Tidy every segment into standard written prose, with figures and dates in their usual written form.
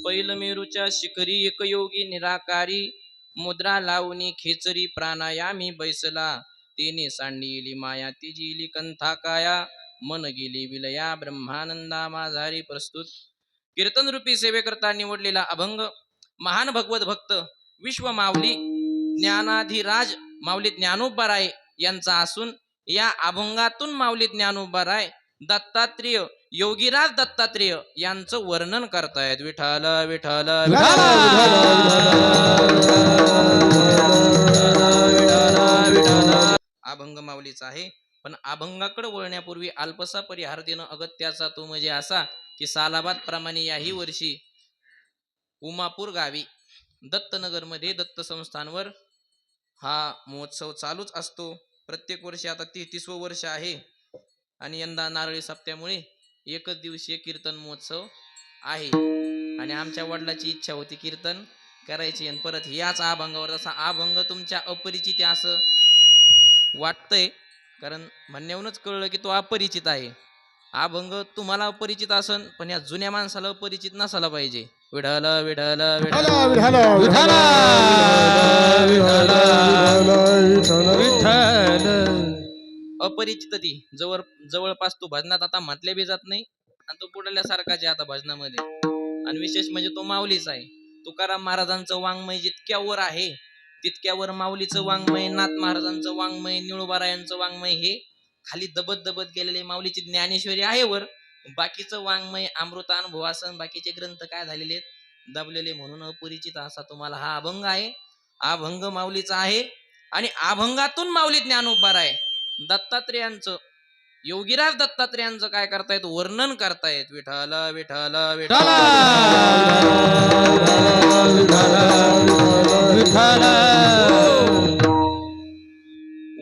पैलमेरूच्या शिखरी एकयोगी निराकारी मुद्रा लावणी खेचरी प्राणायामी बैसला तेने सांडली माया तिजिली कंथा काया मन गेली विलया ब्रह्मानंदा माझारी प्रस्तुत. कीर्तन रूपी सेवेकरता निवडलेला अभंग महान भगवत भक्त विश्व माऊली ज्ञानाधिराज माऊली ज्ञानोबाराय यांचा असून या अभंगातून माऊली ज्ञानोबाराय दत्तात्रेय योगीराज दत्तात्रेय यांचं वर्णन करतायत. विठ्ठल विठ्ठल अभंग माऊलीचा आहे. पण अभंगाकडे वळण्यापूर्वी अल्पसा परिहार देणं अगत्याचा तो म्हणजे असा की सालाबाद प्रमाणे याही वर्षी उमापूर गावी दत्तनगर मध्ये दत्त संस्थानवर हा महोत्सव चालूच असतो. प्रत्येक वर्षी आता 33वं वर्ष आहे आणि यंदा नारळी सप्त्यामुळे एकच दिवसीय कीर्तन महोत्सव आहे. आणि आमच्या वडिलाची इच्छा होती कीर्तन करायची आणि परत याच अभंगावर. असा अभंग तुमच्या अपरिचित असं वाटतंय कारण म्हणण्यावरूनच कळलं की तो अपरिचित आहे. अभंग तुम्हाला अपरिचित असन पण या जुन्या माणसाला अपरिचित नसायला पाहिजे. विठ्ठल विठ्ठल अपरिचित ती जवळपास तो भजनात आता म्हटल्या बी जात नाही आणि तो बुडल्यासारखाच आहे आता भजनामध्ये. आणि विशेष म्हणजे तो माऊलीच आहे. तुकाराम महाराजांचं वाङ्मय जितक्यावर आहे तितक्यावर माऊलीचं वाङ्मय, नाथ महाराजांचं वाङ्मय, निळोबारायांचं वाङ्मय हे खाली दबत दबत गेलेले. माऊलीची ज्ञानेश्वरी आहे वर, बाकीचं वाङ्मय अमृतानुभवासन बाकीचे ग्रंथ काय झालेले दबलेले म्हणून अपरिचित असा तुम्हाला हा अभंग आहे. अभंग माऊलीचा आहे आणि अभंगातून माऊली ज्ञानोबाराय दत्तात्रेयांचं योगीराज दत्तात्रेयांचं काय करतायत वर्णन करतायत. विठ्ठल विठ्ठल विठ्ठल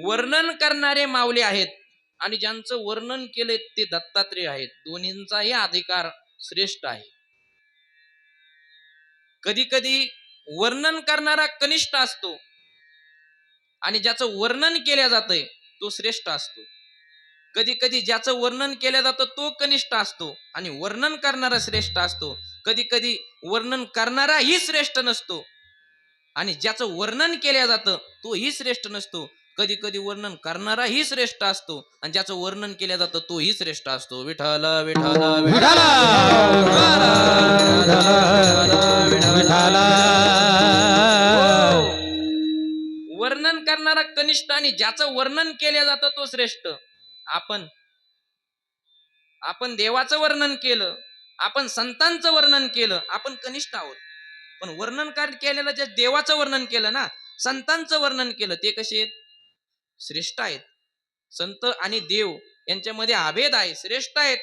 वर्णन करणारे माऊली आहेत आणि ज्यांचं वर्णन केले ते दत्तात्रेय आहेत. दोन्हींचाही अधिकार श्रेष्ठ आहे. कधी कधी वर्णन करणारा कनिष्ठ असतो आणि ज्याचं वर्णन केल्या जातंय तो श्रेष्ठ असतो. कधी कधी ज्याचं वर्णन केलं जातं तो कनिष्ठ असतो आणि वर्णन करणारा श्रेष्ठ असतो. कधी कधी वर्णन करणाराही श्रेष्ठ नसतो आणि ज्याचं वर्णन केलं जातं तोही श्रेष्ठ नसतो. कधी कधी वर्णन करणाराही श्रेष्ठ असतो आणि ज्याचं वर्णन केलं जातं तोही श्रेष्ठ असतो. विठ्ठल विठ्ठल वर्णन करणारा कनिष्ठ आणि ज्याचं वर्णन केलं जातं तो श्रेष्ठ. आपण देवाचं वर्णन केलं, आपण संतांचं वर्णन केलं, आपण कनिष्ठ आहोत. पण वर्णन केलेलं जे देवाचं वर्णन केलं ना, संतांचं वर्णन केलं ते कसे आहेत श्रेष्ठ आहेत. संत आणि देव यांच्यामध्ये अभेद आहे. श्रेष्ठ आहेत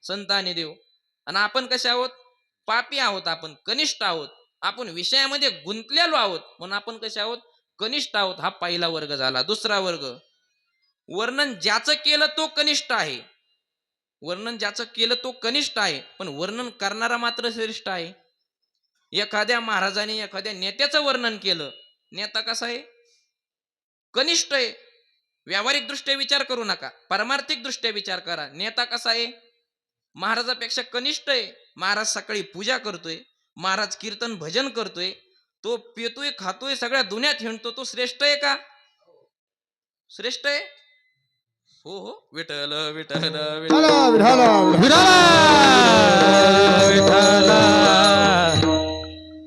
संत आणि देव. आणि आपण कसे आहोत पापी आहोत, आपण कनिष्ठ आहोत. आपण विषयामध्ये गुंतलेलो आहोत म्हणून आपण कसे आहोत कनिष्ठ आहोत. हा पहिला वर्ग झाला. दुसरा वर्ग वर्णन ज्याचं केलं तो कनिष्ठ आहे. वर्णन ज्याचं केलं तो कनिष्ठ आहे पण वर्णन करणारा मात्र श्रेष्ठ आहे. एखाद्या महाराजाने एखाद्या नेत्याचं वर्णन केलं, नेता कसा आहे कनिष्ठ आहे. व्यावहारिक दृष्ट्या विचार करू नका, पारमार्थिक दृष्ट्या विचार करा. नेता कसा आहे महाराजापेक्षा कनिष्ठ आहे. महाराज सकाळी पूजा करतोय, महाराज कीर्तन भजन करतोय, तो पितोय खातोय सगळ्या दुनियात हिंडतो, तो श्रेष्ठ आहे का श्रेष्ठ आहे? हो हो विठ्ठल विठ्ठल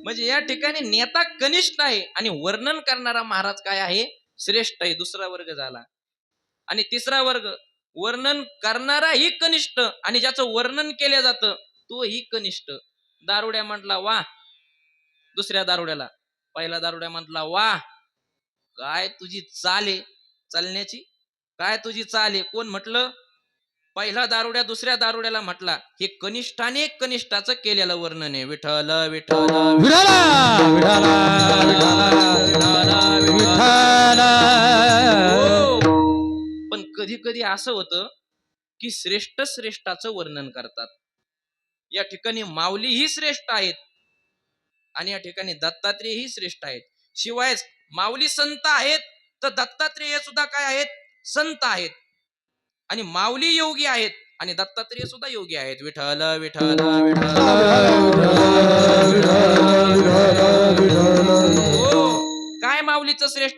म्हणजे या ठिकाणी नेता कनिष्ठ आहे आणि वर्णन करणारा महाराज काय आहे श्रेष्ठ आहे. दुसरा वर्ग झाला. आणि तिसरा वर्ग वर्णन करणाराही कनिष्ठ आणि ज्याचं वर्णन केलं जातं तोही कनिष्ठ. दारुड्या म्हटला वा, दुसऱ्या दारुड्याला पहिला दारुड्या म्हटला वा काय तुझी चाल आहे चालण्याची, काय तुझी चाल आहे. कोण म्हटलं पहिला दारुड्या दुसऱ्या दारुड्याला म्हटला हे कनिष्ठाने कनिष्ठाचं केलेलं वर्णन आहे. विठ्ठल विठ्ठल पण कधी कधी असं होतं की श्रेष्ठ श्रेष्ठाचं वर्णन करतात. या ठिकाणी माऊली ही श्रेष्ठ आहेत आणि या ठिकाणी दत्तात्रेय ही श्रेष्ठ आहेत. शिवाय माऊली संत आहेत तर दत्तात्रेय सुद्धा काय आहेत संत आहेत. आणि माऊली योगी आहेत आणि दत्तात्रेय सुद्धा योगी आहेत. विठ्ठल विठ्ठल विठ्ठल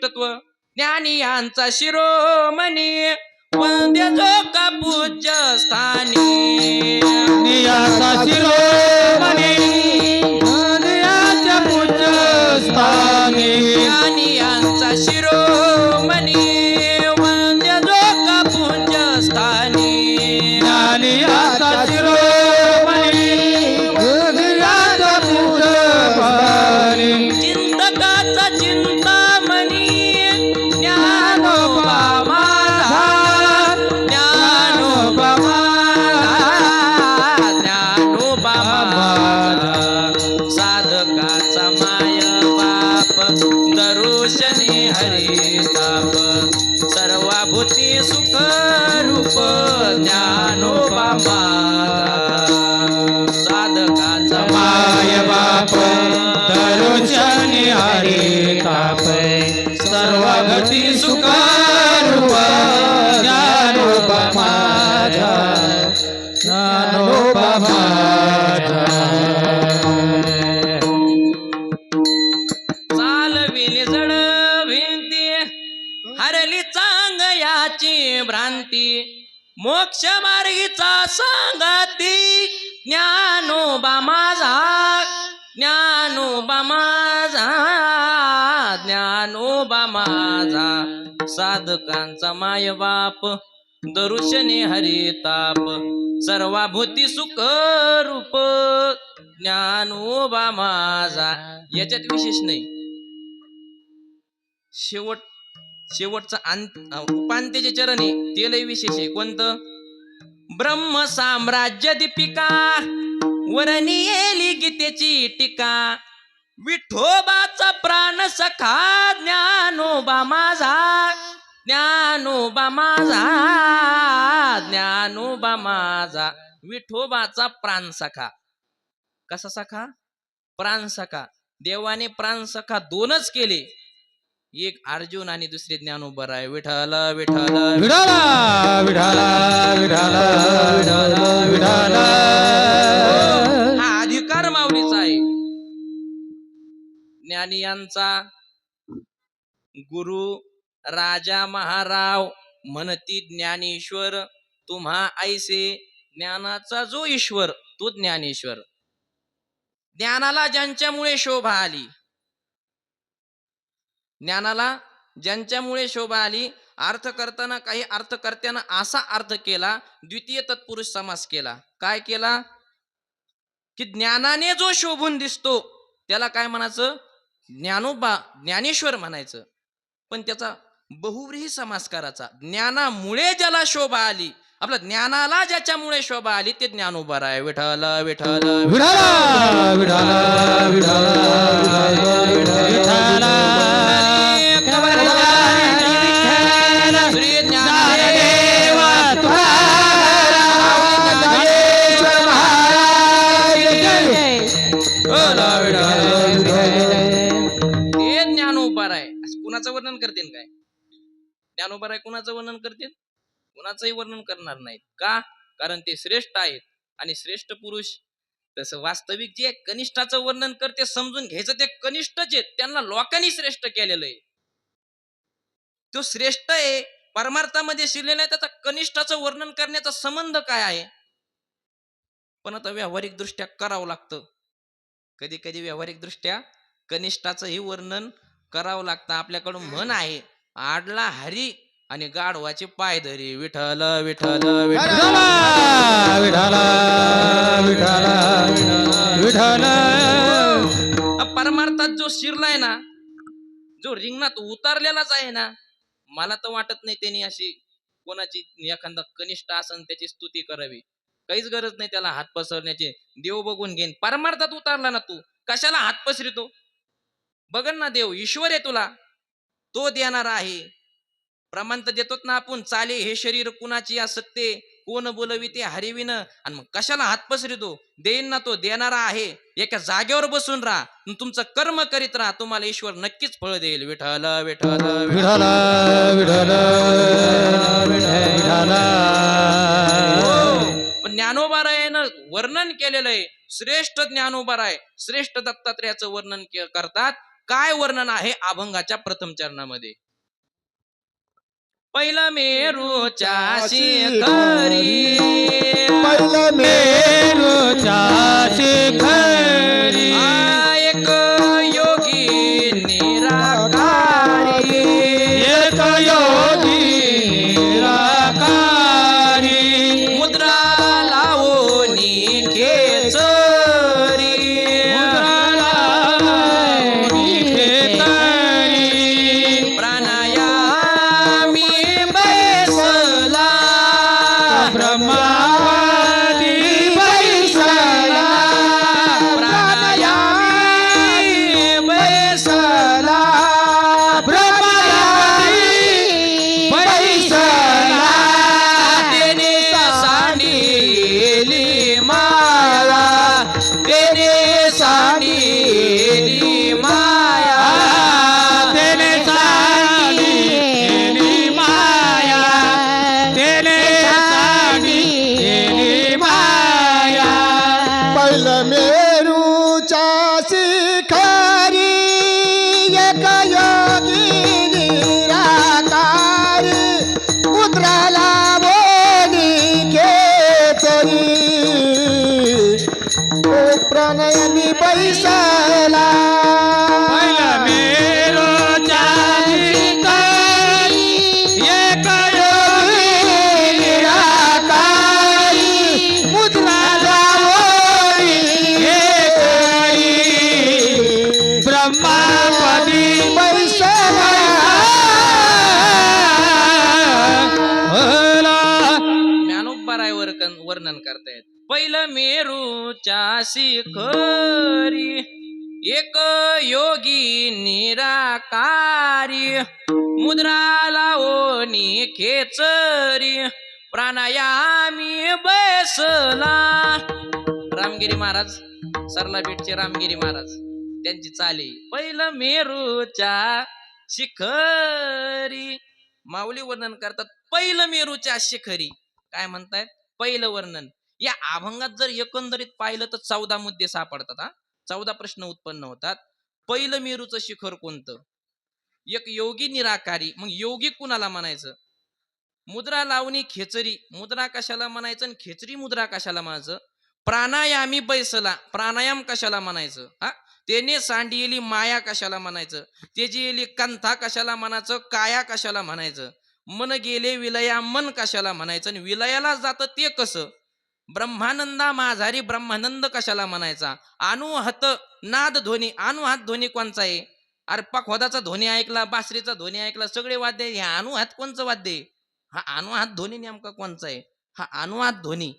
श्रेष्ठत्व ज्ञानी यांचा शिरोमणी वंद्य जो का पूज्य स्थानी नियाचा शिरोमणी नदियाच्या पूज्य स्थानी ज्ञानी यांचा शिरोमणी वंद्य जो का पूज्य स्थानी नियाचा शिरोमणी नदियाच्या पूज्य स्थानी चिंतकाचा चिंतामणी ज्ञानोबा माझा ज्ञानोबा माझा ज्ञानोबा माझा साधकाचा माय बाप दरुशनी हरिताप सर्वाभूती सुख रूप ज्ञानोबा माझा साधकाचा माय बाप दरुशनी हरी ताप सर्वगती सुख रूप ज्ञानोबा माझा ज्ञानोबा माझा चालविली जड भिंती हरली चांग याची भ्रांती मोक्ष मार्गीचा सांगती ज्ञानोबा माझा ज्ञानोबा माझा ज्ञानोबा माझा साधकांचा माय बाप दरुशने हरिताप सर्वाभूती सुख रूप ज्ञानोबा माझा. याच्यात विशेष नाही. शेवटचा उपांत्य जे चरण आहे ते लय विशेष आहे. कोणतं? ब्रह्म साम्राज्य दीपिका वरणी येली गीतेची टीका विठोबाचा प्राण सखा ज्ञानोबा माझा ज्ञानोबा माझा ज्ञानोबा माझा विठोबाचा प्राण सखा. कसा सखा? प्राण सखा. देवाने प्राण सखा दोनच केले, एक अर्जुन आणि दुसरे ज्ञानोबा राय. विठ्ठल विठ्ठल विठाला विठाला विठाला विठाला विठाला. हा अधिकार माऊलीचा आहे. ज्ञानी यांचा गुरु राजा महाराव म्हणती ज्ञानेश्वर तुम्हा ऐसे. ज्ञानाचा जो ईश्वर तो ज्ञानेश्वर. ज्ञानाला ज्यांच्यामुळे शोभा आली, ज्ञानाला ज्यांच्यामुळे शोभा आली. अर्थ करताना काही अर्थकर्त्यानं असा अर्थ केला, द्वितीय तत्पुरुष समास केला. काय केला? की ज्ञानाने जो शोभून दिसतो त्याला काय म्हणायचं? ज्ञानोबा ज्ञानेश्वर म्हणायचं. पण त्याचा बहुव्रीही समास करायचा. ज्ञानामुळे ज्याला शोभा आली, आपल्या ज्ञानाला ज्याच्यामुळे शोभा आली ते ज्ञानोबा राय. विठ्ठल विठ्ठल विठाला विठाला विठाला विठाला. श्री ज्ञानदेव हे ज्ञानोबा राय. कुणाचं वर्णन करतील काय? ज्ञानोबा राय कुणाचं वर्णन करतील? कुणाचंही वर्णन करणार नाहीत. का? कारण ते श्रेष्ठ आहेत. आणि श्रेष्ठ पुरुष तसं वास्तविक जे कनिष्ठाचं वर्णन करते समजून घ्यायचं ते कनिष्ठच आहेत. त्यांना लोकांनी श्रेष्ठ केलेलं आहे. तो श्रेष्ठ आहे परमार्थामध्ये शिरलेला आहे. त्याचा कनिष्ठाचं वर्णन करण्याचा संबंध काय आहे? पण आता व्यावहारिक दृष्ट्या करावं लागतं. कधी कधी व्यावहारिक दृष्ट्या कनिष्ठाचंही वर्णन करावं लागतं. आपल्याकडून म्हण आहे, आडला हरी आणि गाढवाचे पाय धरी. विठ्ठल विठ्ठल विठाला विठाला विठाला विठाला. परमार्थात जो शिरलाय ना, जो रिंगणात उतरलेलाच आहे ना, मला तर वाटत नाही त्यांनी अशी कोणाची एखादा कनिष्ठ असन त्याची स्तुती करावी. काहीच गरज नाही त्याला हात पसरण्याची. देव बघून घेईन. परमार्थात उतरला ना तू, कशाला हात पसरितो? बघन ना देव ईश्वर आहे तुला, तो देणारा आहे. प्रमाण तर देतोत ना आपण. चाले हे शरीर कुणाची या सत्ते, कोण बोलविते हरिविन. आणि मग कशाला हात पसरितो? देईन ना तो, देणारा आहे. एका जागेवर बसून राहा, तुमचं कर्म करीत राहा, तुम्हाला ईश्वर नक्कीच फळ देईल. विठ्ठल विठ्ठल विठाला विठाला विठाला. पण ज्ञानोबा रायानं वर्णन केलेलं आहे. श्रेष्ठ ज्ञानोबा राय श्रेष्ठ दत्तात्रेयाचं वर्णन करतात. काय वर्णन आहे अभंगाच्या प्रथम चरणामध्ये? पहिलं मेरूच्या शिखरी, पहिलं मेरूच्या शिखरी एक योगी निराकारी, एक योगी निराकारी मुद्रा लावोनी खेचरी, प्राणायामी बैसला, ब्रह्मावादी बैसला प्राणायामी बैसला, ब्रह्मावादी बैसला तेने सांडिली माया, तेने सांडिली माया, तेने सांगितली माया, तेने सांगितली माया. पहिलं मेरूच्या शिखरी एक योगी निराकारी उतराला बोली खेचरी ओ प्रणयनी बैसला. पहिलं मेरूच्या शिखरी एक योगी निराकारी उतराला बोली खेचरी ब्रह्मापदी बैसला. ज्ञानोबरायवर वर्णन करतायत. पहिलं मेरूच्या शिखरी एक योगी निराकारी, मुद्रा लावोनी खेचरी, प्राणायामी बैसला. रामगिरी महाराज, सरला बीटचे रामगिरी महाराज, त्यांची चाली. पहिलं मेरूच्या शिखरी, माऊली वर्णन करतात पहिलं मेरूच्या शिखरी. काय म्हणतायत? पहिलं वर्णन. या अभंगात जर एकंदरीत पाहिलं तर 14 मुद्दे सापडतात. 14 प्रश्न उत्पन्न होतात. पहिलं मेरूचं शिखर कोणतं? एक योगी निराकारी, मग योगी कुणाला म्हणायचं? मुद्रा लावणी खेचरी, मुद्रा कशाला म्हणायचं आणि खेचरी मुद्रा कशाला म्हणायचं? प्राणायामी बैसला, प्राणायाम कशाला म्हणायचं? त्याने सांडिली माया कशाला म्हणायचं? त्याची येली कंथा कशाला म्हणायचं? काया कशाला म्हणायचं? मन गेले विलया, मन कशाला म्हणायचं? आणि विलयाला जातं ते कसं? ब्रह्मानंदा माझारी ब्रह्मानंद कशाला म्हणायचा? अनुहत नाद ध्वनी, अनुहात ध्वनी कोणचा आहे? अरे पखवादाचा ध्वनी ऐकला, बासरीचा ध्वनी ऐकला, सगळे वाद्य. हे अनुहात कोणचं वाद्य आहे? हा अनुहात ध्वनी नेमका कोणचा आहे? हा अनुहात ध्वनी.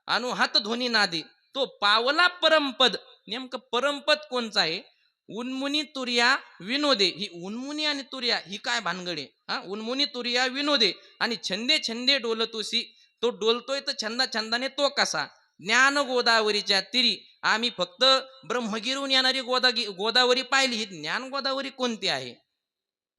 अनुहात ध्वनी नादी, तो पावला परमपद. नेमकं परमपद कोणचं आहे? उन्मुनी तुर्या विनोदे. ही उन्मुनी आणि तुर्या ही काय भानगडे? उन्मुनी तुर्या विनोदे आणि छंदे छंदे डोलतोसी. तो डोलतोय तर छंदा छंदाने तो कसा? ज्ञान गोदावरीच्या तिरी, आम्ही फक्त ब्रह्मगिरून येणारी गोदावरी पाहिली. ही ज्ञान गोदावरी कोणती आहे?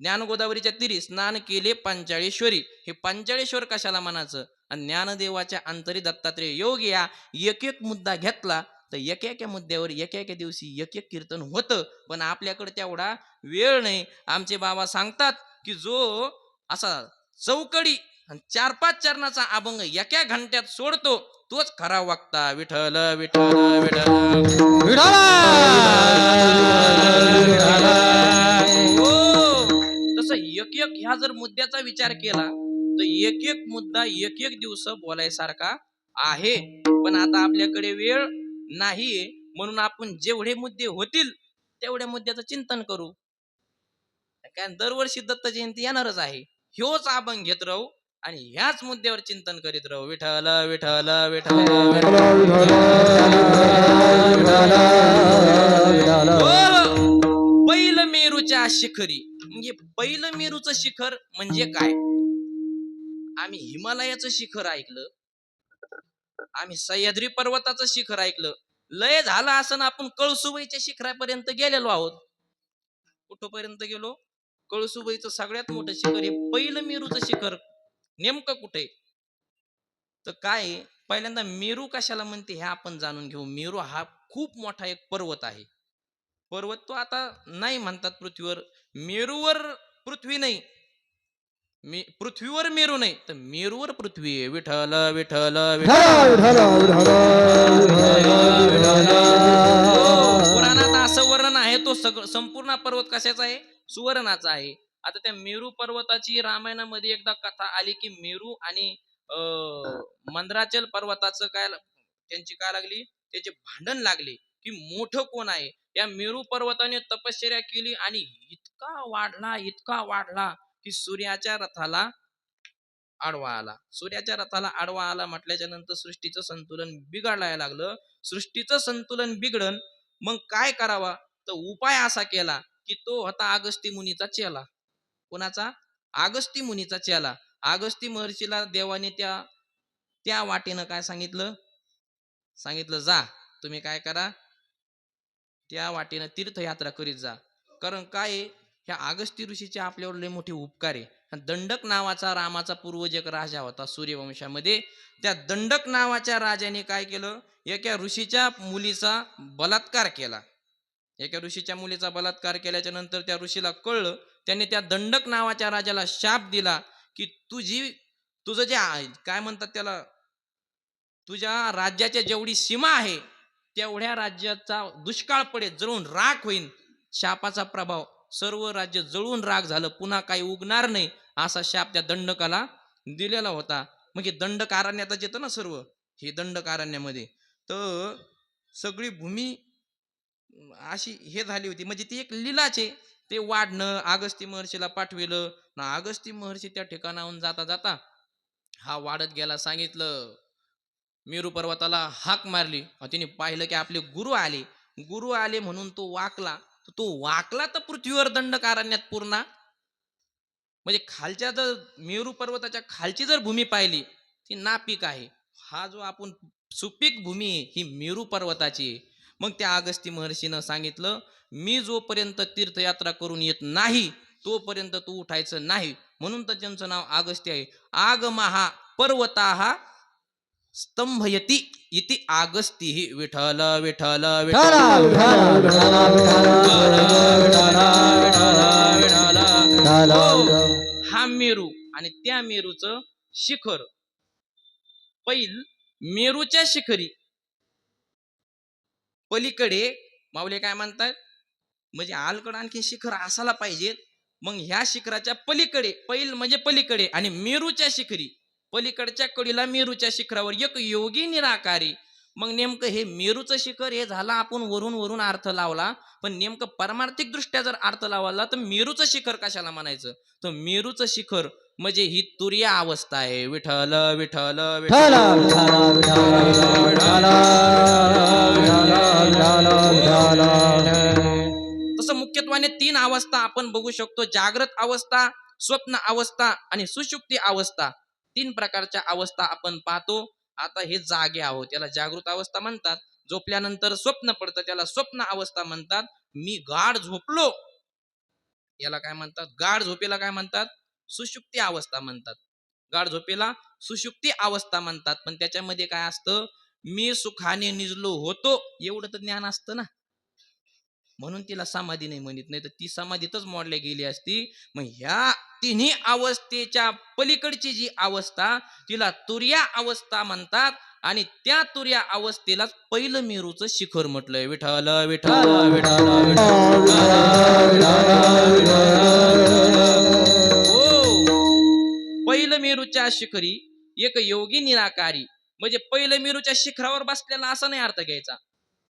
ज्ञान गोदावरीच्या तिरी स्नान केले पंचाळेश्वरी. हे पंचाळेश्वर कशाला म्हणायचं? आणि ज्ञानदेवाच्या अंतरी दत्तात्रेय योग या एक एक मुद्दा घेतला तर एका मुद्द्यावर एका दिवशी एक एक कीर्तन होतं. पण आपल्याकडे तेवढा वेळ नाही. आमचे बाबा सांगतात की जो असा चौकडी 4-5 चरणाचा अभंग एका घंट्यात सोडतो तोच खरा वक्ता. विठ्ठल विठ्ठल विठ्ठल हो. तसं एक एक ह्या जर मुद्द्याचा विचार केला तर एक एक मुद्दा एक एक दिवस बोलायसारखा आहे. पण आता आपल्याकडे वेळ नाहीये, म्हणून आपण जेवढे मुद्दे होतील तेवढ्या मुद्द्याचं चिंतन करू. काय दरवर्षी दत्त जयंती येणारच आहे. ह्योच अभंग घेत राहू आणि ह्याच मुद्द्यावर चिंतन करीत राहू. विठ्ठल विठ्ठल विठ्ठल पहिलं मेरूच्या शिखरी. म्हणजे पहिलं मेरूचं शिखर म्हणजे काय? आम्ही हिमालयाचं शिखर ऐकलं, आम्ही सह्याद्री पर्वताचं शिखर ऐकलं. लय झालं असं आपण कळसुबाईच्या शिखरापर्यंत गेलेलो आहोत. कुठपर्यंत गेलो? कळसुबाईचं सगळ्यात मोठं शिखर हे पहिलं मेरूचं शिखर नेमकं कुठे? तर काय, पहिल्यांदा मेरू कशाला म्हणते हे आपण जाणून घेऊ. मेरू हा खूप मोठा एक पर्वत आहे. पर्वत तो आता नाही म्हणतात पृथ्वीवर. मेरूवर पृथ्वी नाही, पृथ्वीवर मेरू नाही, तर मेरूवर पृथ्वी आहे. विठ्ठल विठ्ठल विठ्ठल पुराणात असं वर्णन आहे, तो सगळं संपूर्ण पर्वत कशाचा आहे? सुवर्णाचा आहे. आता त्या मेरू पर्वताची रामायणामध्ये एकदा कथा आली की मेरू आणि मंदराचल पर्वताचं त्यांची काय लागली, त्याचे भांडण लागले की मोठं कोण आहे. या मेरू पर्वताने तपश्चर्या केली आणि इतका वाढला की सूर्याच्या रथाला आडवा आला म्हटल्याच्या नंतर सृष्टीचं संतुलन बिघडायला लागलं. सृष्टीचं संतुलन बिघडन मग काय करावा, तर उपाय असा केला की तो होता अगस्ती मुनीचा चेला. कोणाचा? अगस्ती मुनीचा चेला. अगस्ती महर्षीला देवाने त्या वाटेनं काय सांगितलं, जा तुम्ही काय करा, त्या वाटेनं तीर्थयात्रा करीत जा. कारण काय, ह्या अगस्ती ऋषीचे आपल्यावर लय मोठे उपकार आहे. दंडक नावाचा रामाचा पूर्वज एक राजा होता सूर्यवंशामध्ये. त्या दंडक नावाच्या राजाने काय केलं, एका ऋषीच्या मुलीचा बलात्कार केला. केल्याच्या नंतर त्या ऋषीला कळलं. त्याने त्या दंडक नावाच्या राजाला शाप दिला की तुझं जे काय म्हणतात त्याला, तुझ्या राज्याच्या जेवढी सीमा आहे तेवढ्या राज्याचा दुष्काळ पडेल, जळून राख होईल. शापाचा प्रभाव, सर्व राज्य जळून राख झालं, पुन्हा काही उगणार नाही, असा शाप त्या दंडकाला दिलेला होता. म्हणजे दंडकारण्यातच येतं ना सर्व, हे दंडकारण्यामध्ये. तर सगळी भूमी अशी हे झाली होती. म्हणजे ती एक लीलाचे ते वाढणं. अगस्ती महर्षीला पाठविलं ना, अगस्ती महर्षी त्या ठिकाणाहून जाता जाता हा वाढत गेला. सांगितलं, मेरू पर्वताला हाक मारली, तिने पाहिलं की आपले गुरु आले म्हणून तो वाकला तर पृथ्वीवर दंडकारण्यात पूर्ण. म्हणजे खालच्या जर मेरू पर्वताच्या खालची जर भूमी पाहिली ती नापीक आहे. हा जो आपण सुपीक भूमी आहे ही मेरू पर्वताची आहे. मग त्या अगस्ती महर्षीनं सांगितलं, मी जोपर्यंत तीर्थयात्रा करून येत नाही तोपर्यंत तू उठायचं नाही. म्हणून तर त्यांचं नाव अगस्ती आहे. आगमहा पर्वताहा स्तंभयती इति आगस्ती. विठ्ठल विठ्ठल विठ्ठल हा मेरू आणि त्या मेरूचं शिखर. पैल मेरूच्या शिखरी पलीकडे माऊली काय म्हणतात, म्हणजे आलकडे आणखी शिखर असायला पाहिजेत. मग ह्या शिखराच्या पलीकडे, पैल म्हणजे पलीकडे, आणि मेरूच्या शिखरी पलीकडच्या कडीला मेरूच्या शिखरावर एक योगी निराकारी. मग नेमकं हे मेरूचं शिखर हे झालं, आपण वरून अर्थ लावला, पण नेमकं परमार्थिक दृष्ट्या जर अर्थ लावला तर मेरूचं शिखर कशाला म्हणायचं, तर मेरूचं शिखर म्हणजे ही तुर्या अवस्था आहे. विठ्ठल विठ्ठल विठ्ठल. तसं मुख्यत्वाने 3 अवस्था आपण बघू शकतो, जागृत अवस्था, स्वप्न अवस्था आणि सुषुप्ती अवस्था. 3 प्रकारच्या अवस्था आपण पाहतो. आता हे जागे आहोत, याला जागृत अवस्था म्हणतात. झोपल्यानंतर स्वप्न पडतं त्याला स्वप्न अवस्था म्हणतात. मी गाढ झोपलो याला काय म्हणतात, गाढ झोपेला काय म्हणतात, सुषुप्ती अवस्था म्हणतात. गाढ झोपेला सुषुप्ती अवस्था म्हणतात. पण त्याच्यामध्ये काय असतं, मी सुखाने निजलो होतो एवढं तर ज्ञान असतं ना, म्हणून तिला समाधी नाही म्हणत, नाही तर ती समाधीतच मोडल्या गेली असती. मग ह्या तिन्ही अवस्थेच्या पलीकडची जी अवस्था तिला तुर्या अवस्था म्हणतात. आणि त्या तुर्या अवस्थेलाच पहिलं मेरूचं शिखर म्हटलंय. विठ्ठल विठ्ठल विठ्ठल. हो, पहिलं मेरूच्या शिखरी एक योगी निराकारी. म्हणजे पहिलं मेरूच्या शिखरावर बसलेला असा नाही अर्थ घ्यायचा.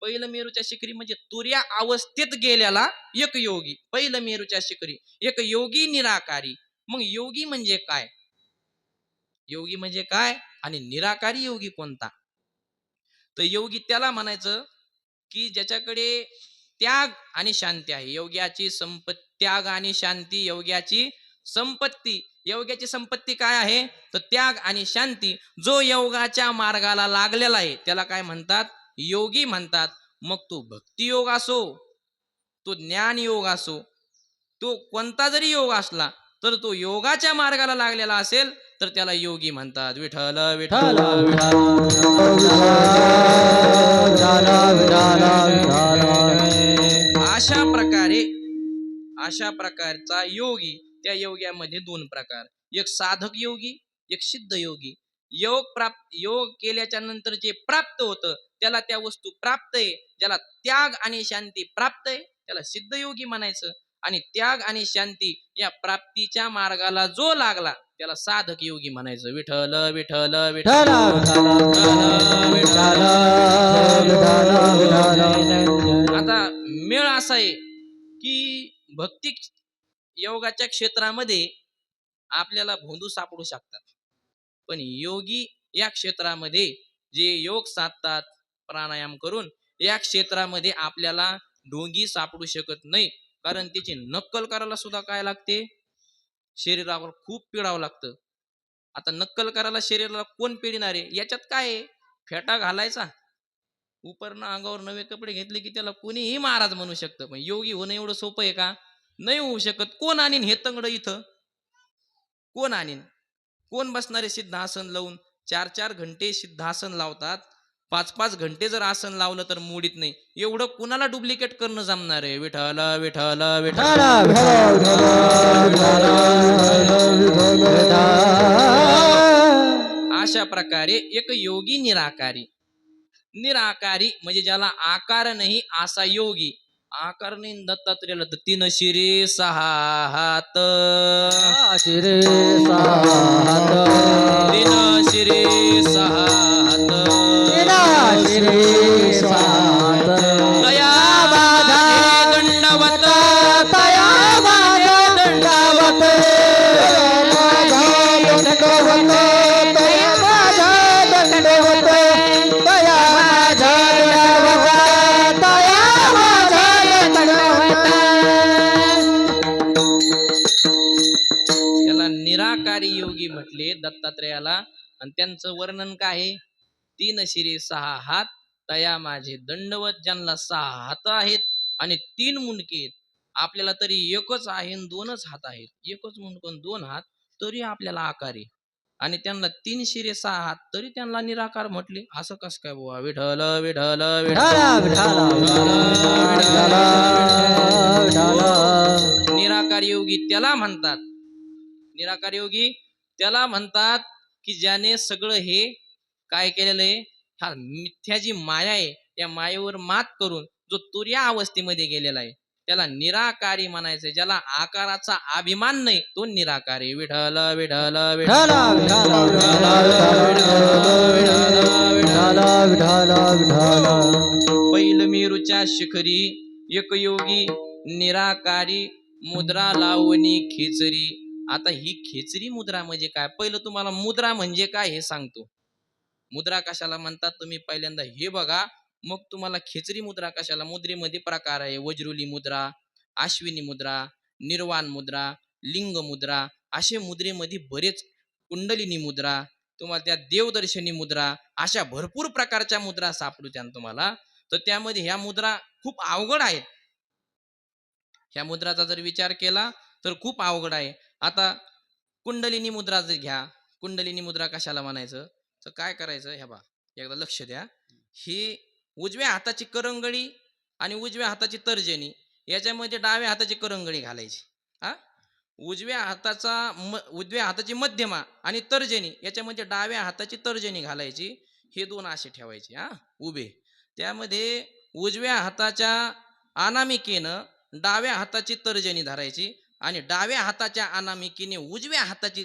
पहिलं मेरूच्या शिखरी म्हणजे तुर्या अवस्थेत गेलेला एक योगी. पहिलं मेरूच्या शिखरी एक योगी निराकारी. मग योगी म्हणजे काय, योगी म्हणजे काय आणि निराकारी योगी कोणता, तर योगी त्याला म्हणायचं की ज्याच्याकडे त्याग आणि शांती आहे. योग्याची संपत्ती, त्याग आणि शांती योग्याची संपत्ती. योग्याची संपत्ती काय आहे, तर त्याग आणि शांती. जो योगाच्या मार्गाला लागलेला आहे त्याला काय म्हणतात, योगी म्हणतात. मग तो भक्ती योग असो, तो ज्ञान योग असो, तो कोणता जरी योग असला तर तो योगाच्या मार्गाला लागलेला असेल तर त्याला योगी म्हणतात. विठ्ठल विठ्ठल. अशा प्रकारचा योगी, त्या योग्यामध्ये दोन प्रकार, एक साधक योगी, एक सिद्ध योगी. योग केल्याच्या नंतर जे प्राप्त होतं त्याला त्या वस्तू प्राप्त आहे, ज्याला त्याग आणि शांती प्राप्त आहे त्याला सिद्ध योगी म्हणायचं. आणि त्याग आणि शांती या प्राप्तीच्या मार्गाला जो लागला त्याला साधक योगी म्हणायचं. विठ्ठल विठ्ठल विठ्ठल विठ्ठल. आता मेळ असा आहे की भक्ती योगाच्या क्षेत्रामध्ये आपल्याला भोंदू सापडू शकतात, पण योगी या क्षेत्रामध्ये जे योग साधतात प्राणायाम करून, या क्षेत्रामध्ये आपल्याला ढोंगी सापडू शकत नाही. कारण त्याची नक्कल करायला सुद्धा काय लागते, शरीरावर खूप पिडावं लागतं. आता नक्कल करायला शरीराला कोण पिडणार आहे? याच्यात काय आहे, फेटा घालायचा, उपरनं अंगावर नवे कपडे घेतले की त्याला कोणीही महाराज म्हणू शकतं. पण योगी होणं एवढं सोपं आहे का? नाही होऊ शकत. कोण आणीन हे तंगड इथं? कोण आणीन? कोण बसणारे सिद्धासन लावून? 4-4 घंटे सिद्धासन लावतात, 5-5 घंटे जर आसन लावलं तर मोडीत नाही. एवढं कुणाला डुप्लिकेट करणं जमणार आहे? विठ्ठल विठ्ठल विठ्ठल. अशा प्रकारे एक योगी निराकारी. निराकारी म्हणजे ज्याला आकार नाही असा योगी. आकार नाही दत्तात्रेयाला तर 3 शिरे 6 हात, 3 शिरे 6 हात, तया माझे दंडवत, तया माझे दंडवत, तया माझे दंडवत, तया माझे दंडवत, तया माझे दंडवत. त्याला निराकारी योगी म्हटले दत्तात्रेयाला. आणि त्यांचं वर्णन काय आहे? 3 शिरे 6 हात, तया माझे दंडवत. ज्यांना 6 हात आहेत आणि 3 मुंडके आहेत. आपल्याला तरी एकच आहे आणि 2च हात आहेत, एकच मुंडक आणि 2 हात, तरी आपल्याला आकार आहे. आणि त्यांना 3 शिरे 6 हात तरी त्यांना निराकार म्हटले. असं कस काय बुवा? विठ्ठल विठ्ठल निराकार योगी त्याला म्हणतात. निराकार योगी त्याला म्हणतात की ज्याने सगळं हे काय केलेलं आहे, हा मिथ्या जी माया आहे या मायेवर मात करून जो तुर्या अवस्थेमध्ये गेलेला आहे त्याला निराकारी म्हणायचं. ज्याला आकाराचा अभिमान नाही तो निराकारी. विठ्ठल विठ्ठल पैल मेरूच्या शिखरी एक योगी निराकारी मुद्रा लावणी खेचरी. आता ही खेचरी मुद्रा म्हणजे काय? पहिलं तुम्हाला मुद्रा म्हणजे काय हे सांगतो. मुद्रा कशाला म्हणतात तुम्ही पहिल्यांदा हे बघा, मग तुम्हाला खेचरी मुद्रा कशाला. मुद्रेमध्ये प्रकार आहे, वज्रुली मुद्रा, अश्विनी मुद्रा, निर्वाण मुद्रा, लिंग मुद्रा. असे मुद्रेमध्ये बरेच, कुंडलिनी मुद्रा, तुम्हाला त्या देवदर्शनी मुद्रा, अशा भरपूर प्रकारच्या मुद्रा सापडू त्या तुम्हाला. तर त्यामध्ये ह्या मुद्रा खूप अवघड आहेत. ह्या मुद्राचा जर विचार केला तर खूप अवघड आहे. आता कुंडलिनी मुद्रा जर घ्या, कुंडलिनी मुद्रा कशाला म्हणायचं, तर काय करायचं, ह्या बा एकदा लक्ष द्या. ही उजव्या हाताची करंगळी आणि उजव्या हाताची तर्जनी, याच्यामध्ये डाव्या हाताची करंगळी घालायची. हा, उजव्या हाताची मध्यमा आणि तर्जनी याच्यामध्ये डाव्या हाताची तर्जनी घालायची. हे 2 असे ठेवायचे हा उभे. त्यामध्ये उजव्या हाताच्या अनामिकेनं डाव्या हाताची तर्जनी धरायची आणि डाव्या हाताच्या अनामिकेने उजव्या हाताची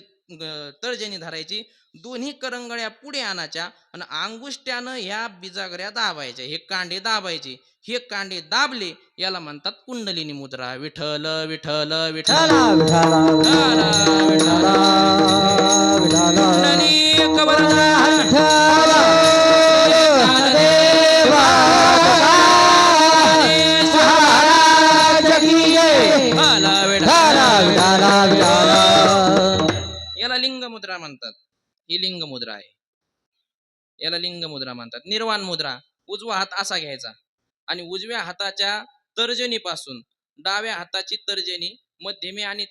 तर्जनी धरायची. दोन्ही करंगळ्या पुढे आणायच्या आणि अंगुष्ट्यानं ह्या बिजागऱ्या दाबायच्या. हे कांडे दाबायचे. हे कांडे दाबले याला म्हणतात कुंडलिनी मुद्रा. विठ्ठल विठ्ठल विठ्ठल याला लिंग मुद्रा म्हणतात. ही लिंग मुद्रा आहे, याला लिंग मुद्रा म्हणतात. निर्वाण मुद्रा, उजवा हात असा घ्यायचा आणि उजव्या हाताच्या तर्जनीपासून डाव्या हाताची तर्जनी मध्यमे आणि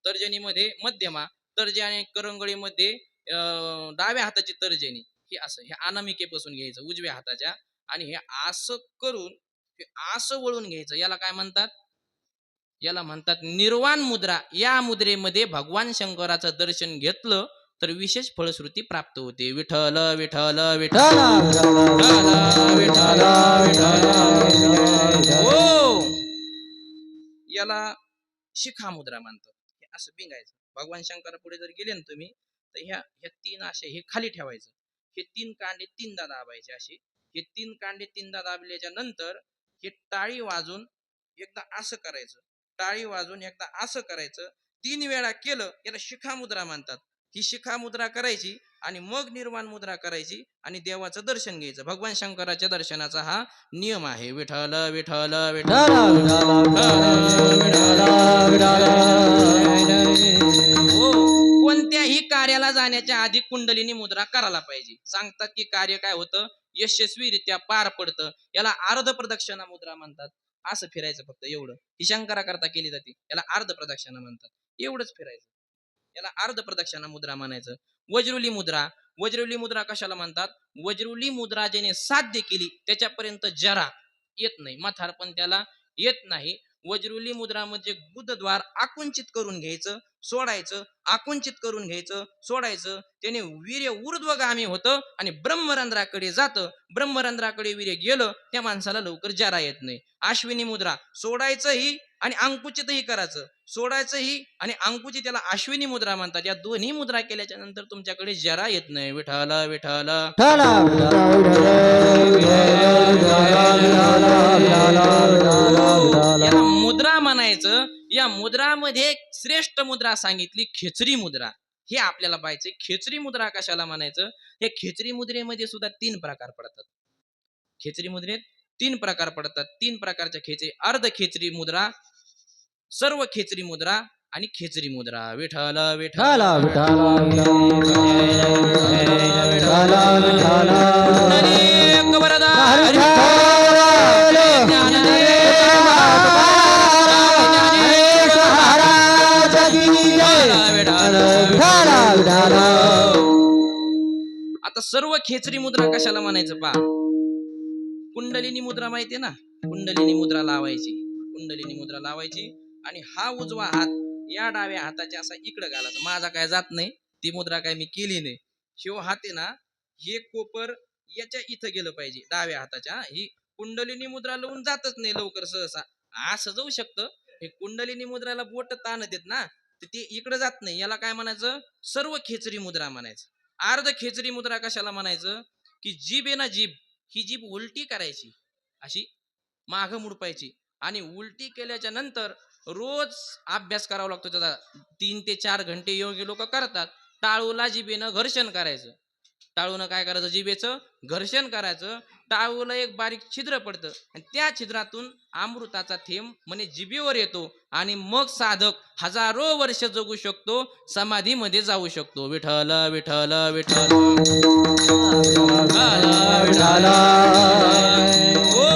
तर्जनीमध्ये मध्यमा, तर्जनी आणि करंगळीमध्ये डाव्या हाताची तर्जनी, हे असं हे अनामिकेपासून घ्यायचं उजव्या हाताच्या. आणि हे असं करून हे असं वळून घ्यायचं. याला काय म्हणतात? याला म्हणतात निर्वाण मुद्रा. या मुद्रेमध्ये भगवान शंकराचं दर्शन घेतलं तर विशेष फळश्रुती प्राप्त होते. विठ्ठल विठ्ठल विठ्ठल विठ्ठल विठ्ठल. हो, याला शिखा मुद्रा म्हणतात. हे असं बिंगायचं. भगवान शंकरा पुढे जर गेले ना तुम्ही तर ह्या ह्या तीन असे हे खाली ठेवायचं. हे तीन कांडे तीनदा दाबायचे असे. हे तीन कांडे तीनदा दाबल्याच्या नंतर हे टाळी वाजून एकदा असं करायचं, टाळी वाजून एकदा असं करायचं. 3 वेळा केलं याला शिखा मुद्रा म्हणतात. ही शिखा मुद्रा करायची आणि मग निर्वाण मुद्रा करायची आणि देवाचं दर्शन घ्यायचं. भगवान शंकराच्या दर्शनाचा हा नियम आहे. विठ्ठल विठ्ठल विठ्ठल. हो, कोणत्याही कार्याला जाण्याच्या आधी कुंडलिनी मुद्रा करायला पाहिजे. सांगतात की कार्य काय होतं, यशस्वीरित्या पार पडतं. याला अर्ध प्रदक्षिणा मुद्रा म्हणतात. असं फिरायचं फक्त एवढं. ही शंकरा करता केली जाते. याला अर्ध प्रदक्षिणा म्हणतात. एवढंच फिरायचं. याला अर्ध प्रदक्षिणा मुद्रा म्हणायचं. वज्रुली मुद्रा. वज्रुली मुद्रा कशाला म्हणतात? वज्रुली मुद्रा ज्याने साध्य केली त्याच्यापर्यंत जरा येत नाही, म्हातार पण त्याला येत नाही. वज्रुली मुद्रा म्हणजे गुदद्वार आकुंचित करून घ्यायचं, सोडायचं, आकुंचित करून घ्यायचं, सोडायचं. त्याने वीर्य ऊर्ध्वगामी होतं आणि ब्रह्मरंध्राकडे जातं. ब्रह्मरंध्राकडे वीर्य गेलं त्या माणसाला लवकर जरा येत नाही. अश्विनी मुद्रा. सोडायचंही आणि अंकुचितही करायचं. सोडायचंही आणि अंकुचित, त्याला अश्विनी मुद्रा म्हणतात. या दोन्ही मुद्रा केल्याच्या नंतर तुमच्याकडे जरा येत नाही. विठ्ठल विठ्ठल. याला मुद्रा म्हणायचं. या मुद्रामध्ये एक श्रेष्ठ मुद्रा सांगितली, खेचरी मुद्रा. हे आपल्याला पाहायचंय. खेचरी मुद्रा कशाला म्हणायचं? हे खेचरी मुद्रेमध्ये सुद्धा 3 प्रकार पडतात. खेचरी मुद्रेत 3 प्रकार पडतात. 3 प्रकारच्या खेचरी. अर्ध खेचरी मुद्रा, सर्व खेचरी मुद्रा आणि खेचरी मुद्रा. विठ्ठल विठ्ठल. आता सर्व खेचरी मुद्रा कशाला म्हणायचं पहा. कुंडलिनी मुद्रा माहितीये ना? कुंडलिनी मुद्रा लावायची. कुंडलिनी मुद्रा लावायची आणि हा उजवा हात या डाव्या हाताच्या असा इकडे घालायचा. माझा काय जात नाही, ती मुद्रा काय मी केली नाही. शिव हात आहे ना, हे कोपर याच्या इथं गेलं पाहिजे डाव्या हाताच्या. ही कुंडलिनी मुद्रा लावून जातच नाही लवकर सहसा. असं जाऊ शकतं. हे कुंडलिनी मुद्राला बोट ताणत येत ना, तर ते इकडे जात नाही. याला काय म्हणायचं? सर्व खेचरी मुद्रा म्हणायचं. अर्ध खेचरी मुद्रा कशाला म्हणायचं? की जीभ आहे ना, जीभ, ही जीभ उलटी करायची, अशी माग मुडपायची आणि उलटी केल्याच्या नंतर रोज अभ्यास करावा लागतो त्याचा. 3 ते 4 घंटे योगी लोक करतात. टाळूला जिभेनं घर्षण करायचं. टाळूनं काय करायचं? जिभेचं घर्षण करायचं. टाळूला एक बारीक छिद्र पडतं आणि त्या छिद्रातून अमृताचा थेंब म्हणजे जिभेवर येतो आणि मग साधक हजारो वर्ष जगू शकतो, समाधीमध्ये जाऊ शकतो. विठ्ठल विठ्ठल विठ्ठल. हो,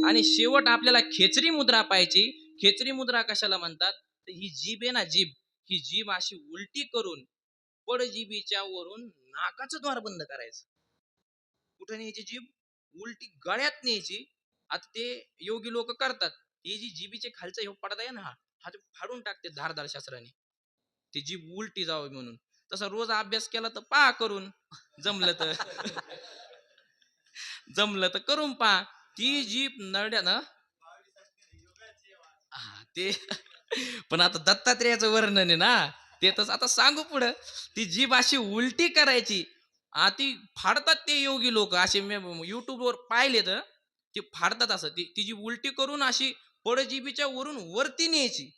आणि शेवट आपल्याला खेचरी मुद्रा पाहिजे. खेचरी मुद्रा कशाला म्हणतात? तर ही जीभ आहे ना, जीभ, ही जीभ अशी उलटी करून पडजिभीच्या वरून नाकाचं द्वार बंद करायचं. कुठं न्यायची जीभ? उलटी गळ्यात न्यायची. आता ते योगी लोक करतात. ही जी जिभीचे खालचा हे पडदा आहे ना, हा ते फाडून टाकते धारदार शास्त्राने, ती जीभ उलटी जावी म्हणून. तसा रोज अभ्यास केला तर पहा करून, जमलं तर जमलं तर करून पहा. ती जीभ नरड्या ना, ते पण आता दत्तात्रेयाचं वर्णन आहे ना, ते तसं आता सांगू पुढं. ती जीभ अशी उलटी करायची. ती फाडतात ते योगी लोक. असे युट्यूबवर पाहिले तर ते फाडतात असं. ती जीभ उलटी करून अशी पडजिभीच्या वरून वरती न्यायची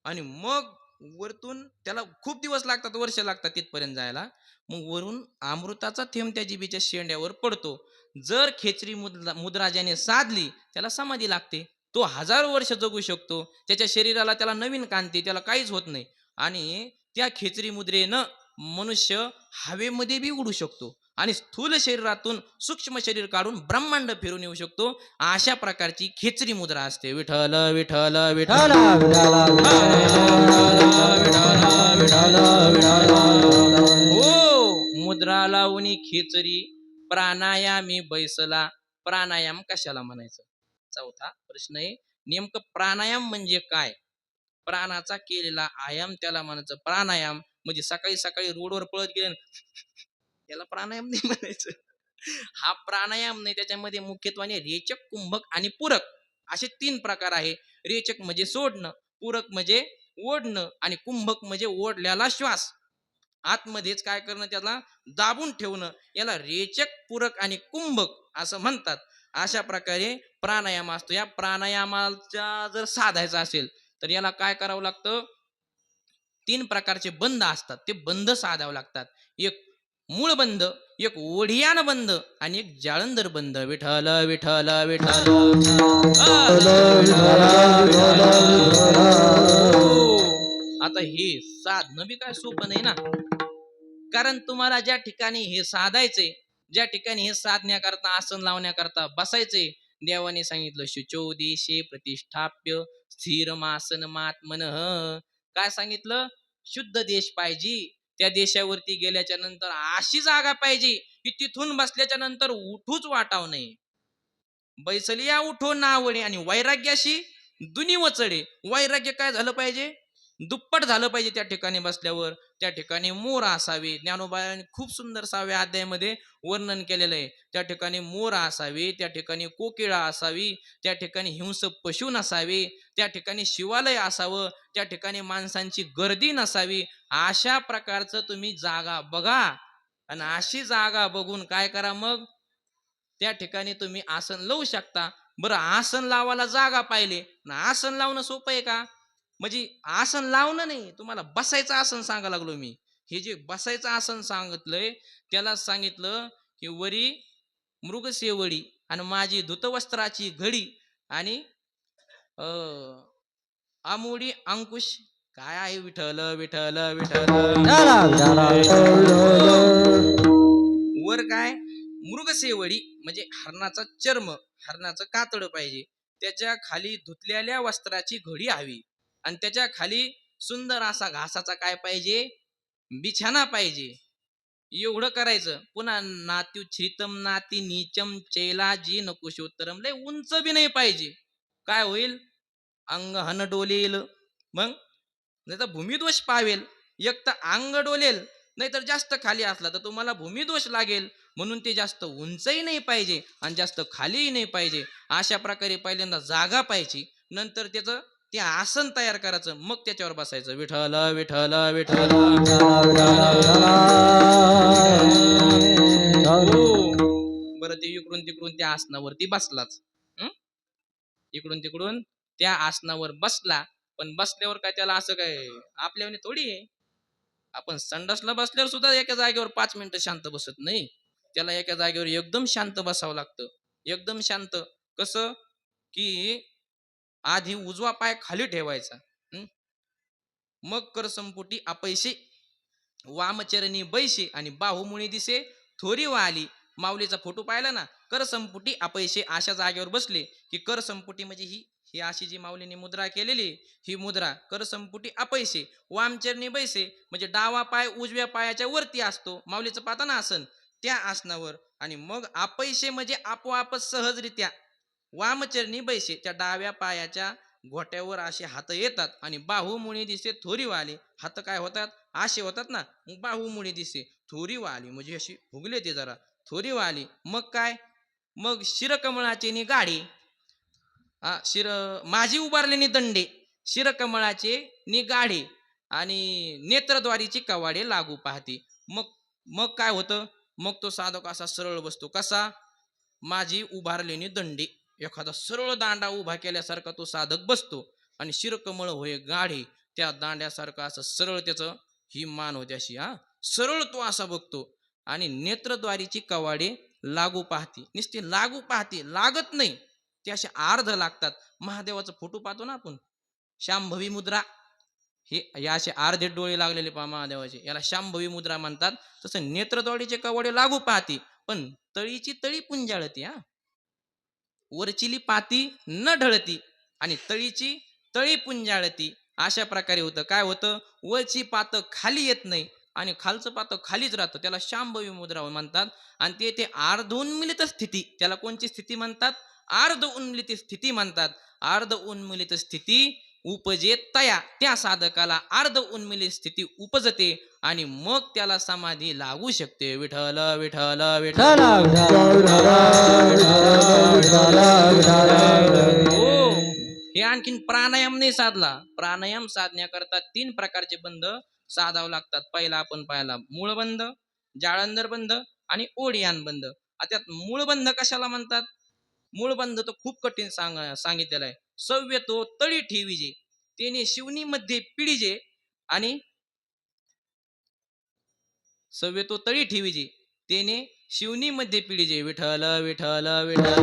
आणि मग वरतून त्याला खूप दिवस लागतात, वर्ष लागतात तिथपर्यंत जायला. मग वरून अमृताचा थेंब त्या जिभेच्या शेंड्यावर पडतो. जर खेचरी मुद्रा ज्याने साधली त्याला समाधी लागते. तो हजारो वर्ष जगू शकतो. त्याच्या शरीराला त्याला नवीन कांती, त्याला काहीच होत नाही. आणि त्या खेचरी मुद्रेनं मनुष्य हवेमध्ये बी उडू शकतो आणि स्थूल शरीरातून सूक्ष्म शरीर काढून ब्रह्मांड फिरून येऊ शकतो. अशा प्रकारची खेचरी मुद्रा असते. विठ्ठल विठ्ठल विठ्ठल. हो, मुद्रा लावणी खेचरी प्राणायामी बैसला. प्राणायाम कशाला म्हणायचं? चौथा प्रश्न आहे, नेमकं प्राणायाम म्हणजे काय? प्राणाचा केलेला आयाम त्याला म्हणायचं प्राणायाम. म्हणजे सकाळी सकाळी रोडवर पळत गेले त्याला प्राणायाम नाही म्हणायचं. हा प्राणायाम नाही. त्याच्यामध्ये मुख्यत्वाने रेचक, कुंभक आणि पूरक असे 3 प्रकार आहे. रेचक म्हणजे सोडणं, पूरक म्हणजे ओढणं आणि कुंभक म्हणजे ओढल्याला श्वास आतमध्येच काय करणं, त्याला दाबून ठेवणं, याला रेचक, पूरक आणि कुंभक असं म्हणतात. अशा प्रकारे प्राणायाम असतो. या प्राणायामाचा जर साधायचा असेल तर याला काय करावं लागतं, 3 प्रकारचे बंद असतात. ते बंद साधावे लागतात. एक मूळ बंद, एक ओढियान बंद आणि एक जाळंदर बंद. विठ्ठल विठ्ठल विठ्ठल आता हे साधणं बी काय सोपं नाही ना. कारण तुम्हाला ज्या ठिकाणी हे साधायचंय, ज्या ठिकाणी हे साधण्याकरता, आसन लावण्याकरता बसायचंय, देवाने सांगितलं शुचो देशे प्रतिष्ठाप्य स्थिरमासन मात्मनः. काय सांगितलं? शुद्ध देश पाहिजे. त्या देशावरती गेल्याच्या नंतर अशी जागा पाहिजे की तिथून बसल्याच्या नंतर उठूच वाटाव नाही. बैसलिया उठो नावडे आणि वैराग्याशी दुनी वचडे. वैराग्य काय झालं पाहिजे? दुप्पट झालं पाहिजे त्या ठिकाणी बसल्यावर. त्या ठिकाणी मोर असावे. ज्ञानोबाने खूप सुंदर 6व्या अध्यायामध्ये वर्णन केलेलं आहे. त्या ठिकाणी मोर असावे, त्या ठिकाणी कोकिळा असावी, त्या ठिकाणी हिंसक पशु नसावे, त्या ठिकाणी शिवालय असावं, त्या ठिकाणी माणसांची गर्दी नसावी. अशा प्रकारचं तुम्ही जागा बघा आणि अशी जागा बघून काय करा, मग त्या ठिकाणी तुम्ही आसन लावू शकता. बरं, आसन लावायला जागा पाहिजे ना, आसन लावणं सोपं आहे का? म्हणजे आसन लावणं नाही, तुम्हाला बसायचं आसन सांगा लागलो मी. हे जे बसायचं आसन सांगितलंय त्याला सांगितलं की वरी मृगसेवडी आणि माझी धुतवस्त्राची घडी आणि आमोडी अंकुश. काय आहे? विठ्ठल विठ्ठल विठ्ठल. वर काय? मृगसेवडी म्हणजे हरणाचा चर्म, हरणाचं कातड पाहिजे. त्याच्या खाली धुतलेल्या वस्त्राची घडी हवी आणि त्याच्या खाली सुंदर असा घासाचा काय पाहिजे? बिछाना पाहिजे. एवढं करायचं. पुन्हा नात्युच्छ्रितम नाती नीचम चैलाजी नकुशोत्तरम. लय उंच बी नाही पाहिजे. काय होईल? अंग हन डोलेल, मग नाही तर भूमिदोष पावेल. एक तर अंग डोलेल, नाही तर जास्त खाली असला तर तुम्हाला भूमिदोष लागेल. म्हणून ते जास्त उंचही नाही पाहिजे आणि जास्त खालीही नाही पाहिजे. अशा प्रकारे पहिल्यांदा जागा पाहिजे, नंतर त्याचं ते आसन तयार करायचं, मग त्याच्यावर बसायचं. विठ्ठल विठ्ठल विठ्ठल. बरं, ते इकडून तिकडून त्या आसनावरती बसलाच. इकडून तिकडून त्या आसनावर बसला. पण बसल्यावर काय त्याला असं काय आपल्याने थोडी आहे. आपण संडासला बसल्यावर सुद्धा एका जागेवर 5 मिनिटं शांत बसत नाही. त्याला एका जागेवर एकदम शांत बसावं लागतं. एकदम शांत. कसं? की आधी उजवा पाय खाली ठेवायचा, मग कर संपुटी अपैसे वामचरणी बैसे आणि बाहुमुळी दिसे थोरी वाली. माऊलीचा फोटो पाहिला ना? कर संपुटी अपैसे अशा जागेवर बसले की कर संपुटी म्हणजे ही ही अशी जी माऊलीने मुद्रा केलेली, ही मुद्रा कर संपुटी अपैसे. वामचरणी बैसे म्हणजे डावा पाय उजव्या पायाच्या वरती असतो, माऊलीचं पाहताना आसन, त्या आसनावर. आणि मग अपैसे म्हणजे आपोआपच सहजरित्या वामचरणी बैसे, त्या डाव्या पायाच्या घोट्यावर असे हात येतात आणि बाहुमुळी दिसे थोरी वाली. हात काय होतात? असे होतात ना, बाहुमुळी दिसे थोरी वाली म्हणजे अशी फुगले ते जरा थोरी वाली. मग काय? मग शिरकमळाचे नि गाडी, शिर माझी उभारलेली दंडे, शिरकमळाचे नि गाढे आणि नेत्रद्वारीची कवाडे लागू पाहते. मग मग काय होतं? मग तो साधक असा सरळ बसतो. कसा? माझी उभारलेली दंडे, एखादा सरळ दांडा उभा केल्यासारखा तो साधक बसतो आणि शिरकमळ होय गाढे, त्या दांड्यासारखं असं सरळ त्याचं ही मान होते अशी, सरळ तो असा बघतो. आणि नेत्रद्वारीची कवाडे लागू पाहते. नुसती लागू पाहते, लागत नाही, ते असे अर्ध लागतात. महादेवाचा फोटो पाहतो ना आपण, शांभवी मुद्रा, हे या असे अर्धे डोळे लागलेले पहा महादेवाचे, याला शांभवी मुद्रा म्हणतात. तसं नेत्रद्वारीचे कवाडे लागू पाहते, पण तळीची तळी पुंजाळती. वरचिली पाती न ढळती आणि तळीची तळी पुंजाळती. अशा प्रकारे होतं. काय होतं? वरची पात खाली येत नाही आणि खालचं पात खालीच राहतं. त्याला शांभवी मुद्रा म्हणतात. आणि ते अर्धोन्मिलित स्थिती, त्याला कोणची स्थिती म्हणतात? अर्ध उन्मिलित स्थिती म्हणतात. अर्ध उन्मिलित स्थिती उपजे तया, त्या साधकाला अर्ध उन्मिलित स्थिती उपजते आणि मग त्याला समाधी लागू शकते. विठ्ठल विठ्ठल विठ्ठल. हो, हे आणखीन प्राणायाम नाही साधला. प्राणायाम साधण्याकरता 3 प्रकारचे बंध साधावे लागतात. पहिला आपण पाहिला मूळबंध, जाळंधर बंध आणि ओढियान बंध. त्यात मूळबंध कशाला म्हणतात? मूळबंध तो खूप कठीण सांगितलेला आहे. सव्य तो तळी ठेवीजे, तेने शिवनीमध्ये पिढीजे आणि सव्य तो तळी ठेवीजे, तेने शिवनीमध्ये पिढीजे. विठ्ठल विठ्ठल विठ्ठल.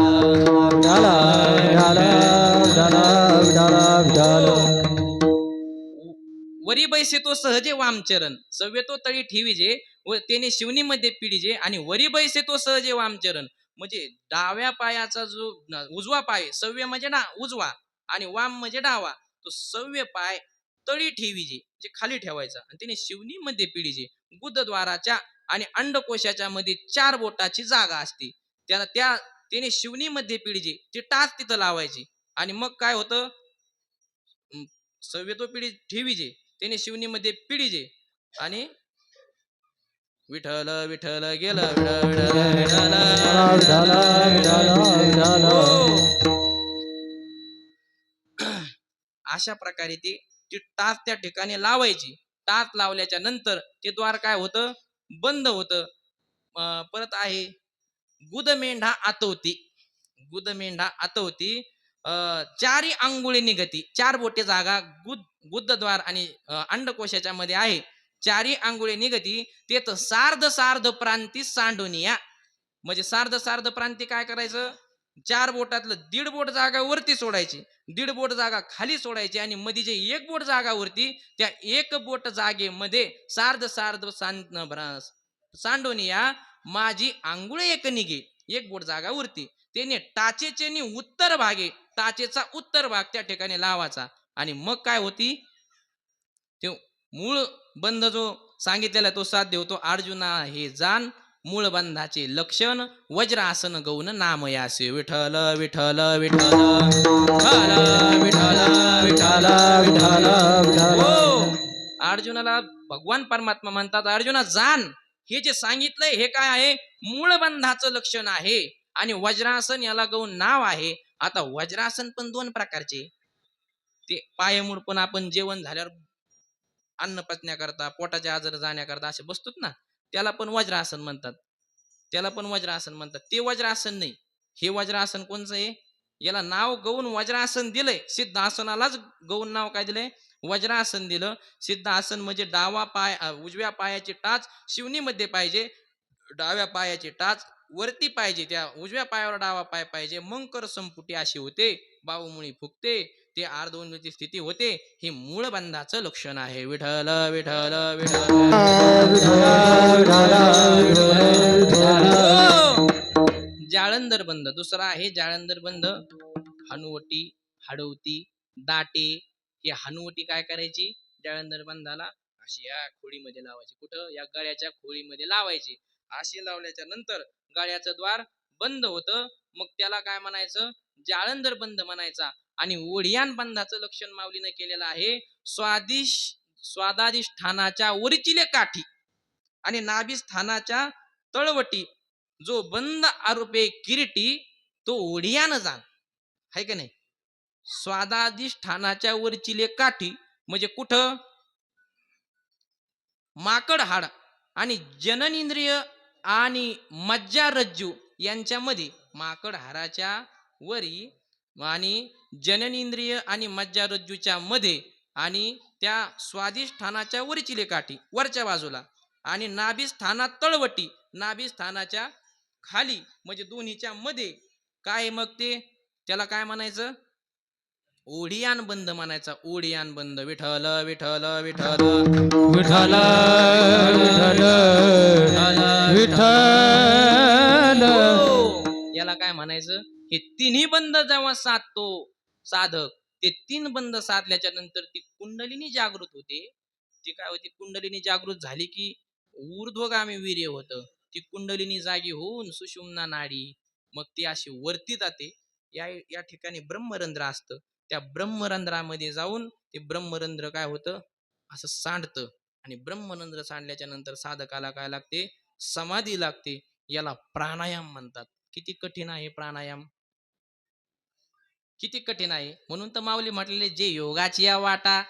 वरी बैसे तो सहजे वामचरण, सव्य तो तळी ठेवीजे व त्याने शिवनीमध्ये पिढीजे आणि वरी बैसे तो सहजे वामचरण. म्हणजे डाव्या पायाचा जो उजवा पाय, सव्य म्हणजे उजवा आणि वाम म्हणजे डावा, तो सव्य पाय तळी ठेवीजे जे खाली ठेवायचा आणि त्याने शिवनीमध्ये पिढीजे. गुदद्वाराच्या आणि अंडकोशाच्या मध्ये 4 बोटाची जागा असते, त्याने शिवनीमध्ये पिढीजे, ती टाच तिथं लावायची आणि मग काय होतं, सव्य तो पिढी ठेवीजे, त्याने शिवनीमध्ये पिढीजे आणि विठ्ठल विठ्ठल गेलं अशा प्रकारे ती टाच त्या ठिकाणी लावायची. टाच लावल्याच्या नंतर ते द्वार काय होतं, बंद होतं. परत आहे गुदमेंढा आतवती. गुदमेंढा आतवती 4 अंगुळी निगती, 4 बोटे जागा गुदद्वार आणि अंडकोशाच्या मध्ये आहे. 4 अंगुळी निगती तेथ सार्ध सार्ध प्रांती सांडोनिया. म्हणजे सार्ध प्रांती काय करायचं, 4 बोटातलं 1.5 बोट जागा वरती सोडायची, 1.5 बोट जागा खाली सोडायची आणि मध्ये जे 1 बोट जागा वरती, त्या 1 बोट जागेमध्ये सार्ध सार्ध सांडोनिया माझी आंघोळे एक निघे, 1 बोट जागा वरती. त्याने टाचेचे उत्तर भागे, टाचेचा उत्तर भाग त्या ठिकाणी लावायचा आणि मग काय होती, ते मूळ बंध जो सांगितलेला तो साध्य होतो. अर्जुना हे जाण मूळ बंधाचे लक्षण, वज्रासन गौन नामयासे. विठ्ठल विठ्ठल विठ्ठल विठ्ठल विठ्ठल विठ्ठल. हो, अर्जुनाला भगवान परमात्मा म्हणतात, अर्जुना जाण, हे जे सांगितलंय हे काय आहे, मूळ बंधाचं लक्षण आहे आणि वज्रासन याला गौण नाव आहे. आता वज्रासन पण 2 प्रकारचे. ते पायमूळ पण आपण जेवण झाल्यावर अन्न पचण्याकरता, पोटाचे आजार जाण्याकरता असे बसतोत ना, त्याला पण वज्रासन म्हणतात. त्याला पण वज्रासन म्हणतात. ते वज्रासन नाही, हे वज्रासन कोणचं आहे, याला नाव गौण वज्रासन दिलंय. सिद्धासनालाच गौण नाव काय दिलंय, वज्रासन दिलं. सिद्धासन म्हणजे डावा पाय, उजव्या पायाची टाच शिवनीमध्ये पाहिजे, डाव्या पायाची टाच वरती पाहिजे, त्या उजव्या पायावर डावा पाय पाहिजे, मग कर संपुटी अशी होते, बाहुमुळी फुगते, ते अर्धोन्नती स्थिती होते. हे मूळ बंधाचं लक्षण आहे. विठ्ठल विठ्ठल विठ्ठल. जाळंधर बंध दुसरा आहे. जाळंधर बंध हनुवटी, हडवती, दाटे. हे हनुवटी काय करायची, जाळंधर बंधाला अशी या खोळीमध्ये लावायची. कुठं, या गळ्याच्या खोळीमध्ये लावायची. अशी लावल्याच्या नंतर गळ्याचं द्वार बंद होतं. मग त्याला काय म्हणायचं, जाळंधर बंध म्हणायचा. आणि ओढियान बंधाचं लक्षण माऊलीने केलेलं आहे. स्वादाधिष्ठानाच्या वरचिले काठी आणि नाभिस्थानाच्या तळवटी जो बंद आरोपे किरीटी, तो ओढियान जाण. है का नाही. स्वादाधिष्ठानाच्या वरचिले काठी म्हणजे कुठं, माकड हाड आणि जननेंद्रिय आणि मज्जारज्जू यांच्यामध्ये, माकड हाडाच्या वरी आणि जननेंद्रिय आणि मज्जारज्जूच्या मध्ये आणि त्या स्वादिष्ठानाच्या वरची काठी वरच्या बाजूला आणि नाभिस्थानात तळवटी, नाभिस्थानाच्या खाली म्हणजे दोन्हीच्या मध्ये काय, मग ते त्याला काय म्हणायचं, ओढियान बंध म्हणायचा. ओढियान बंध. विठ्ठल विठ्ठल विठ्ठल विठ्ठल विठ्ठल. याला काय म्हणायचं, हे तिन्ही बंध जेव्हा साधतो साधक, ते 3 बंध साधल्याच्या नंतर ती कुंडलिनी जागृत होते. ती काय होती, कुंडलिनी जागृत झाली की ऊर्ध्वगामी वीर्य होतं. ती कुंडलिनी जागी होऊन सुषुम्ना नाडी, मग ती अशी वरती जाते या ठिकाणी ब्रह्मरंध्र असतं. त्या ब्रह्मरंध्रामध्ये जाऊन ते ब्रह्मरंध्र काय होतं, असं सांडतं. आणि ब्रह्मरंध्र सांडल्याच्या नंतर साधकाला काय लागते, समाधी लागते. याला प्राणायाम म्हणतात. किती कठीण आहे प्राणायाम, किती कठीण आहे. म्हणून तर माऊली म्हटलेले, जे योगाची या वाटा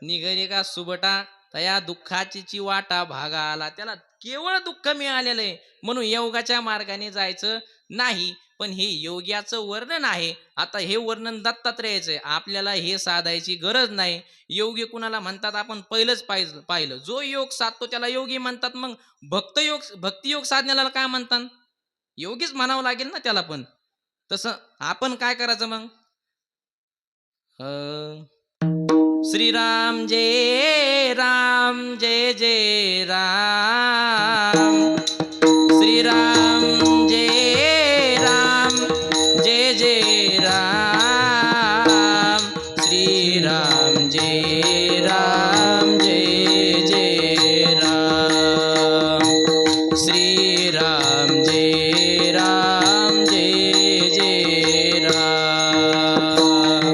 निघरे का सुबटा, तया दुःखाची वाटा भागा आला. त्याला केवळ दुःख मिळालेलं आहे, म्हणून योगाच्या मार्गाने जायचं नाही. पण हे योग्याचं वर्णन आहे. आता हे वर्णन दत्तात्रेयाचं आहे. आपल्याला हे साधायची गरज नाही. योगी कुणाला म्हणतात आपण पहिलंच पाहिलं. जो योग साधतो त्याला योगी म्हणतात. मग भक्तियोग साधण्याला काय म्हणतात, योगीच म्हणावं लागेल ना त्याला पण. तसं आपण काय करायचं मग, श्रीराम जय राम जय जय राम, श्रीराम जय राम जय जय राम, श्रीराम जय राम जय जय राम, श्रीराम जय राम जय जय राम,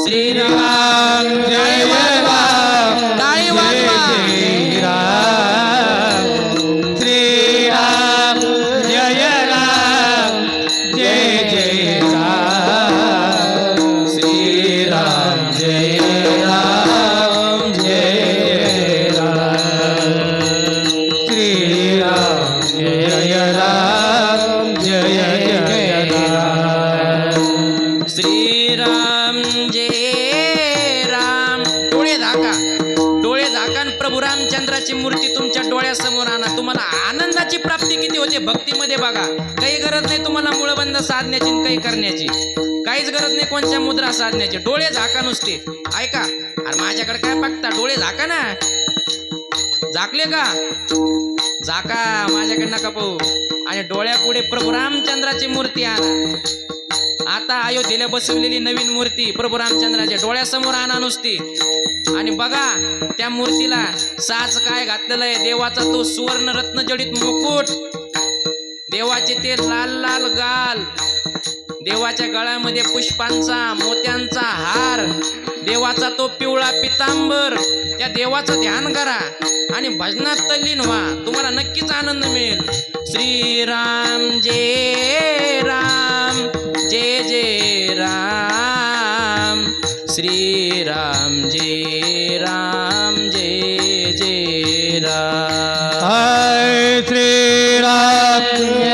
श्रीराम जय राम, टाळी वाजवा, श्रीराम जय राम जय जय राम, श्रीराम जय राम जय राम, श्रीराम जय राम जय जय राम, श्रीराम जय राम. डोळे झाका आणि प्रभू रामचंद्राची मूर्ती तुमच्या डोळ्यासमोर आणा. तुम्हाला आनंदाची प्राप्ती किती होते भक्तीमध्ये बघा. काही गरज नाही तुम्हाला मुळबंद साधण्याची, काही करण्याची काहीच गरज नाही, कोणत्या मुद्रा साधण्याची. डोळे झाका नुसते. ऐका, अरे माझ्याकडे काय बघता, डोळे झाका ना. झाकले का, झाका, माझ्याकडे नका पाहू. आणि डोळ्यापुढे प्रभू रामचंद्राची मूर्ती आणा. आता अयोध्येला बसवलेली नवीन मूर्ती प्रभू रामचंद्राच्या डोळ्यासमोर आणा नुसती. आणि बघा त्या मूर्तीला साज काय घातलेलं आहे, देवाचा तो सुवर्ण रत्न जडित मुकुट, देवाचे ते लाल लाल गाल, देवाच्या गळ्यामध्ये पुष्पांचा मोत्यांचा हार, देवाचा तो पिवळा पितांबर. त्या देवाचं ध्यान करा आणि भजनात तल्लीन व्हा, तुम्हाला नक्कीच आनंद मिळेल. श्रीराम जय राम जय जय राम, श्रीराम जय राम जय जय राम, हाय श्रीराम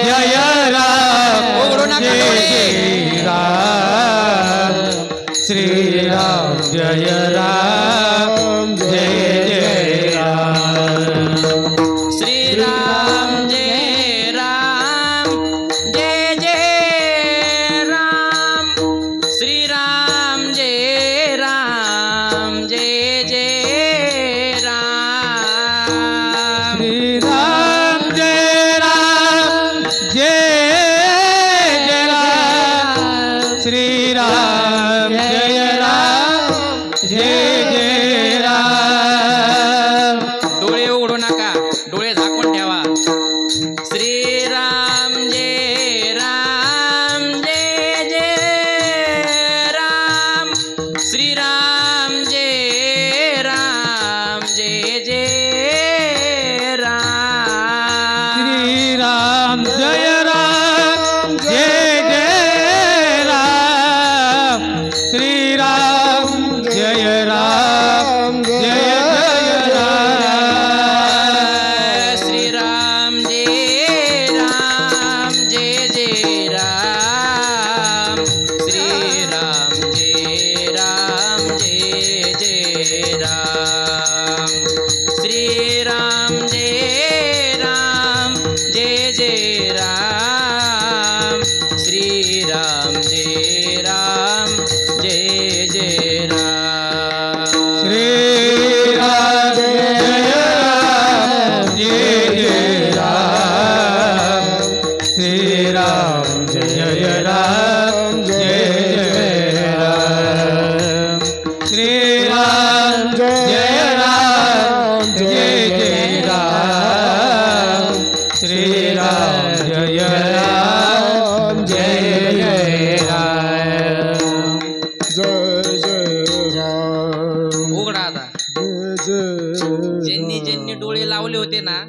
जय राम उघडू नका जय डोळे. जय राम, श्रीराम जय राम जय जय राम, श्रीराम जय राम जय जय राम, श्रीराम जय राम जय जय राम, श्रीराम जय राम जय जय राम, श्रीराम जय राम जय जय राम, डोळे उघडू नका, डोळे झाकून ठेवा. श्रीराम जय राम जय जय राम, श्रीराम जय राम जय जय राम, श्रीराम जय राम जय जय राम, श्रीराम जय राम जय जय राम, श्रीराम जय राम जय जय राम, श्रीराम जय राम जय जय राम, श्रीराम जय राम जय जय राम, श्रीराम जय राम जय जय राम, श्रीराम जय राम जय जय राम, श्रीराम जय राम जय जय राम, श्रीराम जय राम जय जय राम, श्रीराम जय राम जय जय राम. ज्यांनी ज्यांनी डोळे लावले होते ना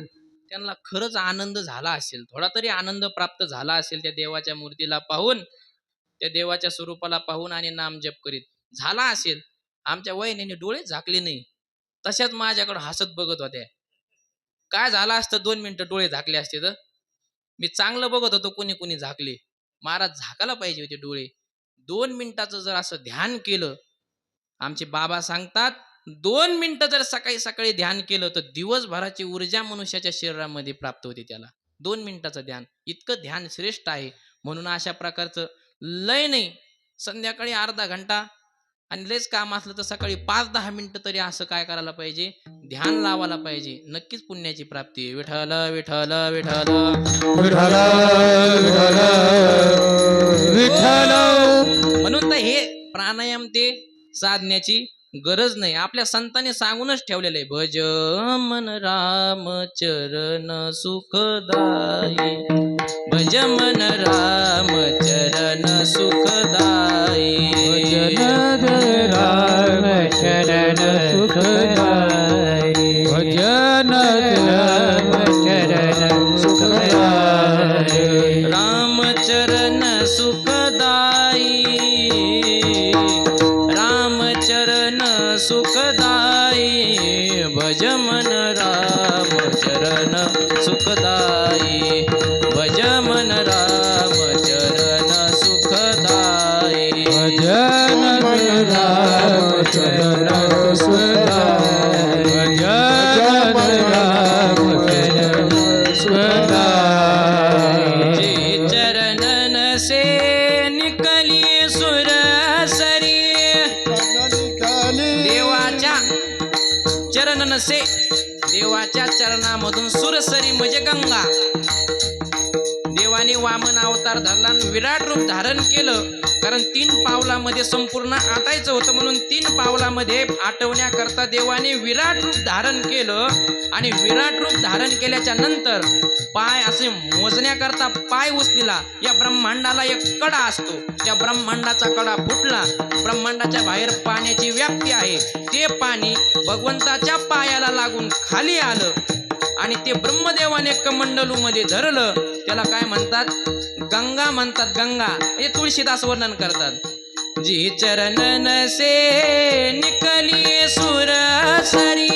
त्यांना खरंच आनंद झाला असेल, थोडा तरी आनंद प्राप्त झाला असेल त्या देवाच्या मूर्तीला पाहून, त्या देवाच्या स्वरूपाला पाहून आणि नामजप करीत झाला असेल. आमच्या वहिनीने डोळे झाकले नाही, तशाच माझ्याकडे हसत बघत होत्या. काय झालं असतं 2 मिनिटं डोळे झाकले असते तर? मी चांगलं बघत होतो, कोणी कोणी झाकले. महाराज झाकायला पाहिजे होते डोळे. 2 मिनिटाचं जर असं ध्यान केलं, आमचे बाबा सांगतात 2 मिनिटं जर सकाळी सकाळी ध्यान केलं तर दिवसभराची ऊर्जा मनुष्याच्या शरीरामध्ये प्राप्त होते त्याला. 2 मिनिटाचं ध्यान, इतकं ध्यान श्रेष्ठ आहे. म्हणून अशा प्रकारचं लय नाही, संध्याकाळी अर्धा घंटा आणि लयच काम असलं तर सकाळी 5-10 मिनिटं तरी असं काय करायला पाहिजे, ध्यान लावायला पाहिजे. नक्कीच पुण्याची प्राप्ती आहे. विठ्ठल विठ्ठल विठ्ठल विठ्ठल विठ्ठल विठ्ठल. म्हणून तर हे प्राणायाम ते साधण्याची गरज नाही, आपल्या संतांनी सांगूनच ठेवलेलं आहे. भज मन राम चरण सुखदाई, भज मन राम चरण सुखदाई, भजन राम चरण सुखदाई, भजन राम चरण सुखदाई, राम चरण सुखदाई, राम चरण सुखदाई, भज मन राम चरण सुखदाई, भज मन राम चरण सुखदाई, भजन राम चरण सुखदाई, भजन राम चरण सुखदाई. जे चरणन से निकली सुर सरी, देवाच्या चरणन से, देवाच्या चरणामधून सुरसरी म्हणजे गंगा. देवाने वामन अवतार धरला आणि विराट रूप धारण केलं, कारण 3 पावलामध्ये संपूर्ण आटायचं होतं. म्हणून 3 पावलामध्ये आटवण्याकरता देवाने विराट रूप धारण केलं. आणि विराट रूप धारण केल्याच्या नंतर पाय असे मोजण्याकरता पाय उचलिला. या ब्रह्मांडाला एक कडा असतो, त्या ब्रह्मांडाचा कडा फुटला. ब्रह्मांडाच्या बाहेर पाण्याची व्याप्ती आहे, ते पाणी भगवंताच्या पायाला लागून खाली आलं आणि ते ब्रह्मदेवाने कमंडलू मध्ये धरलं. त्याला काय म्हणतात, गंगा म्हणतात. गंगा हे तुळशीदास वर्णन करतात. जी चरणन से निकली सुर सरी,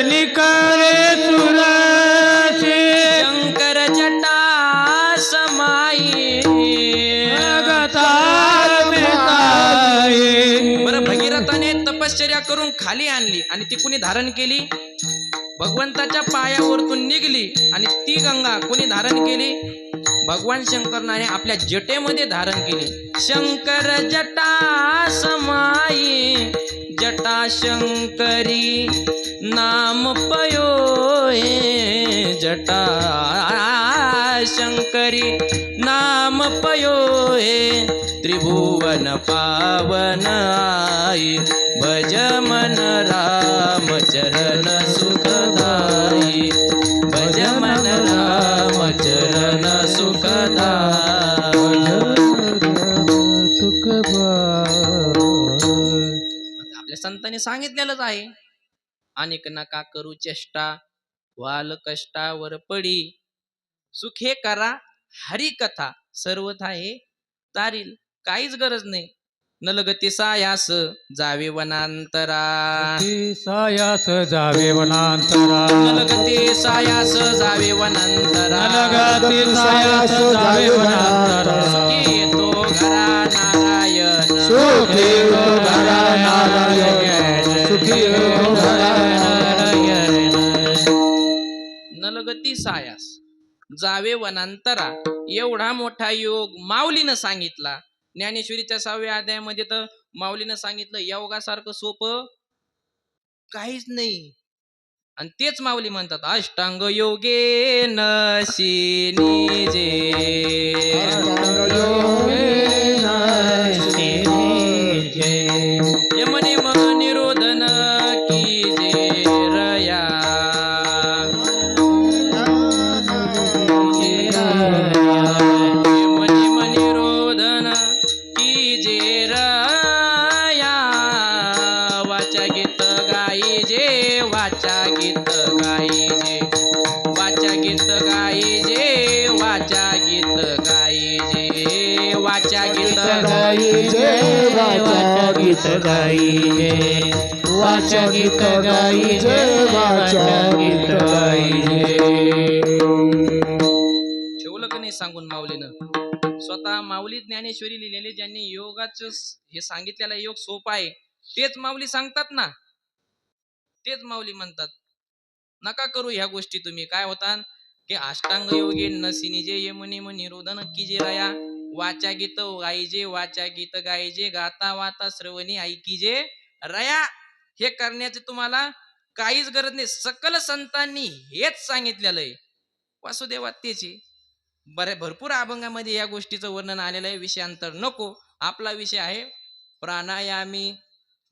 निकाले सुरासी, शंकर जटा समाई, बरं भगीरथाने तपश्चर्या करून खाली आणली आणि ती कुणी धारण केली, भगवंताच्या पायावरतून निघली. आणि ती गंगा कुणी धारण केली, भगवान शंकराने आपल्या जटेमध्ये धारण केली. शंकर जटा समाई, जटा शंकरी नाम पयो, जटा शंकरी नाम पयो, त्रिभुवन पावन आई, भज मन राम चरण सुखदाई, भज मन राम चरण सुखदाई. आपल्या संतांनी सांगितलेलंच आहे, अनेक नका करू चेष्टा, वाल कष्टावर पडी, सुखे करा हरी कथा, सर्वथा हे तारील. काहीच गरज नाही. नलगती सायास जावे वनांतरा, सायास जावे वनांतरा, नलगती सायास जावे वनांतरा, नलगती सायास जावे वनांतरा, सुखी येतो घरा नारायण, सुखी येतो घरा नारायण, सुखी येतो घरा नारायण. नलगती सायास जावे वनांतरा, एवढा मोठा योग माऊलीनं सांगितला. ज्ञानेश्वरीच्या 6व्या अध्यायामध्ये तर माऊलीनं सांगितलं योगासारखं सोपं काहीच नाही. आणि तेच माऊली म्हणतात, अष्टांग योगे नशिनी जे, यमने मन निरोधन की जे रया, यमने मन निरोधन की जे रया, वाचा जय वाचा गीत गाई जय वाचा गीत गाई जय वाचा गीत गाई जय. ठेवलं का नाही सांगून माऊलीनं? स्वतः माऊली ज्ञानेश्वरी लिहिलेले, ज्यांनी योगाच हे सांगितलेला योग सोपा आहे, तेच माऊली सांगतात ना, तेच माऊली म्हणतात. नका करू ह्या गोष्टी तुम्ही. काय होतात की अष्टांग योगे नसिनी जे यमुनी निरोधन की जे रया वाचा गीत गायजे वाचा गीत गायजे गाता वाता श्रवणी ऐकी जे रया. हे करण्याचे तुम्हाला काहीच गरज नाही. सकल संतांनी हेच सांगितलेलं आहे. वासुदेवात त्याची भरपूर अभंगामध्ये या गोष्टीचं वर्णन आलेलं आहे. विषयांतर नको. आपला विषय आहे प्राणायामी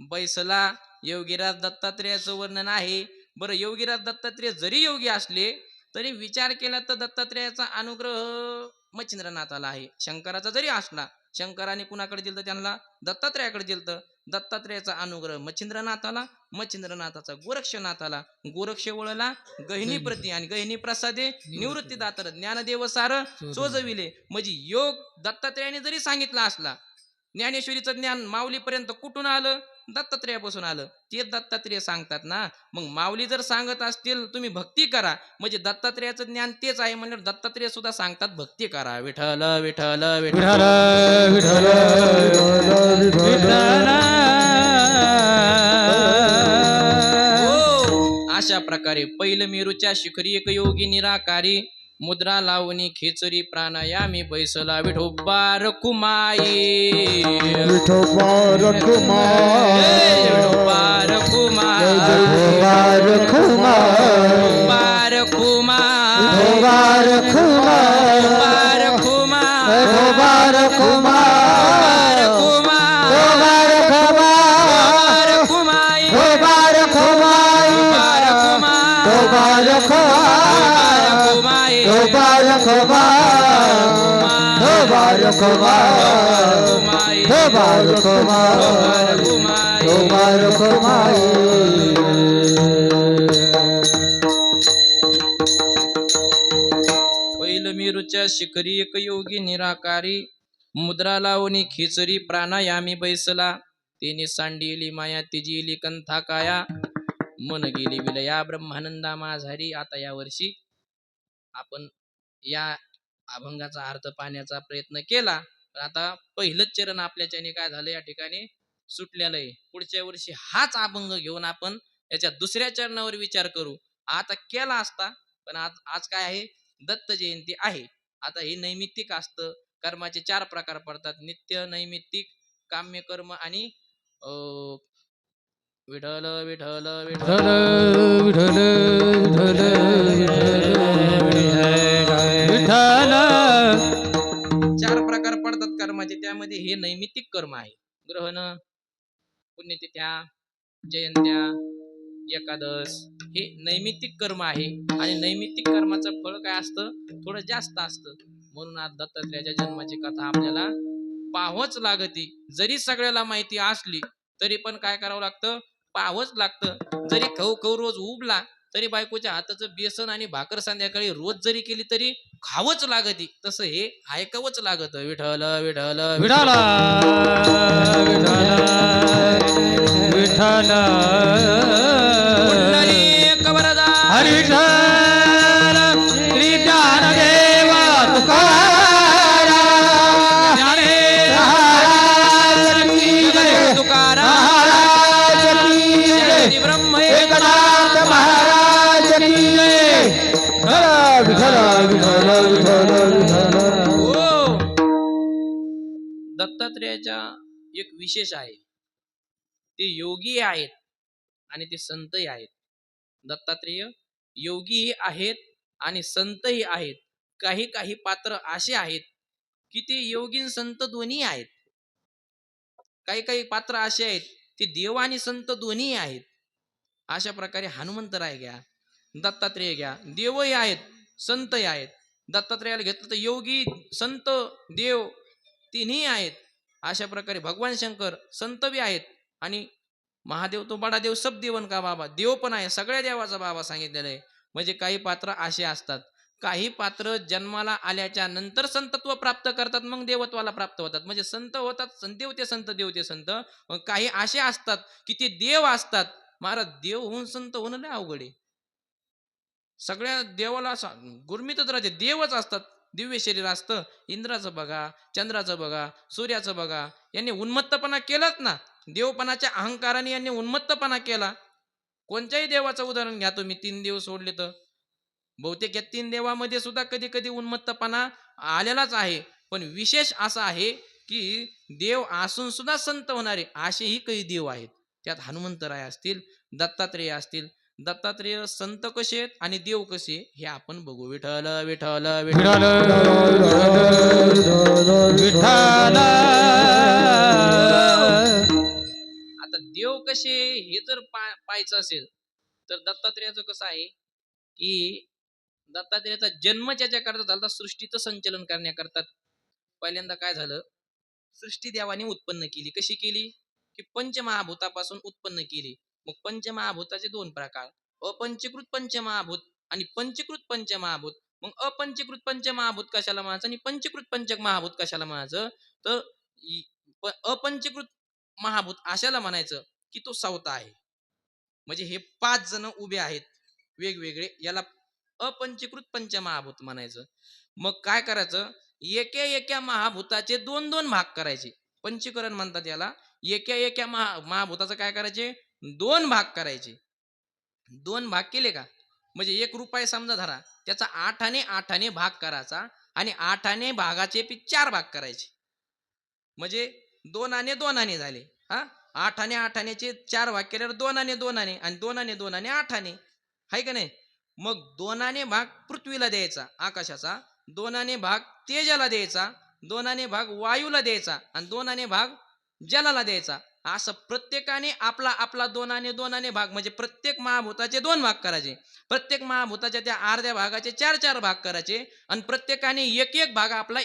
बैसला. योगीराज दत्तात्रेयाचं वर्णन आहे. बरं, योगीराज दत्तात्रेय जरी योगी असले तरी विचार केला तर दत्तात्रेयाचा अनुग्रह मच्छिंद्रनाथाला आहे. शंकराचा जरी असला, शंकराने कुणाकडे दिलं? त्यांना दत्तात्रेयाकडे दिलं. दत्तात्रेयाचा अनुग्रह मच्छिंद्रनाथाला, मच्छिंद्रनाथाचा गोरक्षनाथाला, गोरक्ष वळला गहिनी प्रती आणि गहिनी प्रसादे निवृत्ती दातर ज्ञानदेव सार चोजविले. म्हणजे योग दत्तात्रेयाने जरी सांगितला असला, ज्ञानेश्वरीचं ज्ञान माऊलीपर्यंत कुठून आलं? दत्तात्रेयापासून आलं. ते दत्तात्रेय सांगतात ना. मग माऊली जर सांगत असतील तुम्ही भक्ती करा, म्हणजे दत्तात्रेयाचं ज्ञान तेच आहे म्हणल्यावर दत्तात्रेय सुद्धा सांगतात भक्ती करा. विठ्ठल विठ्ठल विठ्ठल विठ्ठल. विठ्ठल विठ्ठल. हो, अशा प्रकारे पहिलं मेरूच्या शिखरी एक योगी निराकारी मुद्रा लावणी खेचरी प्राणायामी बैसला विठोबा रखुमाई. विठोबा रखुमाई जय विठोबा रखुमाई. विठोबा रखुमाई विठोबा रखुमाई. विठोबा रखुमाई विठोबा रखुमाई. विठोबा रखुमाई विठोबा रखुमाई. विठोबा रखुमाई विठोबा रखुमाई विठोबा रखुमाई विठोबा रखुमाई विठोबा रखुमाई. पहिलं मेरूच्या शिखरी एक योगी निराकारी मुद्रा लावणी खिचरी प्राणायामी बैसला. तिने सांडिली माया तिजीली कंथा काया मन गेली विलया ब्रह्मानंदा माझारी. आता या वर्षी आपण या अभंगाचा अर्थ पाहण्याचा प्रयत्न केला. पण आता पहिलंच चरण आपल्याच्याने काय झालं या ठिकाणी सुटलेलं आहे. पुढच्या वर्षी हाच अभंग घेऊन आपण याच्या दुसऱ्या चरणावर विचार करू. आता केला असता, पण आज काय आहे? दत्त जयंती आहे. आता हे नैमित्तिक असतं. कर्माचे 4 प्रकार पडतात: नित्य, नैमित्तिक, काम्य कर्म आणि विठ्ठल विठ्ठल विठ्ठल विठ्ठल. विठ्ठल विठ्ठल. 4 प्रकार पडतात कर्माचे. त्यामध्ये हे नैमित्तिक कर्म आहे. ग्रहण, पुण्यतिथ्या, जयंत्या, एकादश हे नैमित्तिक कर्म आहे. आणि नैमित्तिक कर्माचं फळ काय असतं? थोडं जास्त असतं. म्हणून आज दत्तात्रेयाच्या जन्माची कथा आपल्याला पाहावंच लागती. जरी सगळ्याला माहिती असली तरी पण काय करावं लागतं? पाहावंच लागतं. जरी खाऊ खाऊ रोज उबला तरी बायकोच्या हाताचं बेसन आणि भाकर संध्याकाळी रोज जरी केली तरी खावंच लागती. तसं हे ऐकावंच लागत. विठ्ठल विठ्ठल विठ्ठल विठ्ठल विठ्ठल पुंडलिक वरदा हरिठल श्री ज्ञानदेव तुकाराम ज्ञानेश्वर महाराज की जय. तुकाराम महाराज की जय. ब्रह्म एकनाथ महाराज की जय. विठ्ठल विठ्ठल विठ्ठल विठ्ठल. हो. दत्तात्रेयाच्या एक विशेष आहे. ते योगी आहेत आणि ते संतही आहेत. दत्तात्रेय योगीही आहेत आणि संतही आहेत. काही काही पात्र असे आहेत की ते योगी संत दोन्ही आहेत. काही काही पात्र असे आहेत ते देव आणि संत दोन्ही आहेत. अशा प्रकारे हनुमंतराय घ्या, दत्तात्रेय घ्या, देवही आहेत संतही आहेत. दत्तात्रेयाला घेतलं तर योगी, संत, देव तिन्ही आहेत. अशा प्रकारे भगवान शंकर संत बी आहेत आणि महादेव तो बडा देव सब देवन का बाबा, देव पण आहे. सगळ्या देवाचा बाबा सांगितलेला आहे. म्हणजे काही पात्र असे असतात. काही पात्र जन्माला आल्याच्या नंतर संतत्व प्राप्त करतात, मग देवत्वाला प्राप्त होतात. म्हणजे संत होतात, देवते संत, देवते संत. मग काही असे असतात की ते देव असतात. महाराज, देव होऊन संत होणं लय अवघड आहे. सगळ्या देवाला गुरमीतच राहते, देवच असतात. दिव्य शरीर असतं. इंद्राचं बघा, चंद्राचं बघा, सूर्याचं बघा, यांनी उन्मत्तपणा केलाच ना. देवपणाच्या अहंकाराने यांनी उन्मत्तपणा केला. कोणत्याही देवाचं उदाहरण घ्या तुम्ही, 3 देव सोडले तर बहुतेक या 3 देवामध्ये सुद्धा कधी कधी उन्मत्तपणा आलेलाच आहे. पण विशेष असा आहे की देव असून सुद्धा संत होणारे असेही काही देव आहेत. त्यात हनुमंतराय असतील, दत्तात्रेय असतील. दत्तात्रेय संत कसे आहेत आणि देव कसे हे आपण बघू. विठ्ठल विठ्ठल विठ्ठल विठ्ठल. आता देव कसे हे जर पाहायचं असेल तर दत्तात्रेयाचं कसं आहे की दत्तात्रेयाचा जन्म ज्याच्याकरता झाला सृष्टीचं संचलन करण्याकरता. पहिल्यांदा काय झालं, सृष्टी देवाने उत्पन्न केली. कशी केली की पंचमहाभूतापासून उत्पन्न केली. मग पंचमहाभूताचे 2 प्रकार, अपंचीकृत पंचमहाभूत आणि पंचीकृत पंचमहाभूत. मग अपंचीकृत पंचमहाभूत कशाला म्हणायचं आणि पंचीकृत पंचमहाभूत कशाला म्हणायचं, तर अपंचीकृत महाभूत अशाला म्हणायचं की तो सावता आहे. म्हणजे हे 5 जण उभे आहेत वेगवेगळे, याला अपंचीकृत पंचमहाभूत म्हणायचं. मग काय करायचं, एका एका महाभूताचे 2-2 भाग करायचे. पंचीकरण म्हणतात याला. एका एका महाभूताचं काय करायचे, 2 भाग करायचे. 2 भाग केले का, म्हणजे 1 रुपये समजा धरा, त्याचा 8 भाग करायचा आणि 8 भागाचे 4 भाग करायचे. म्हणजे 2 झाले. हा, 8 4 भाग केल्यावर 2 आणि 2 हाय का नाही. मग 2 भाग पृथ्वीला द्यायचा आकाशाचा, 2 भाग तेजाला द्यायचा, 2 भाग वायूला द्यायचा आणि 2 भाग जलाला द्यायचा. असं प्रत्येकाने आपला आपला 2 भाग, म्हणजे प्रत्येक महाभूताचे 2 भाग करायचे. प्रत्येक महाभूताच्या त्या अर्ध्या भागाचे 4 भाग करायचे आणि प्रत्येकाने एक भाग आपला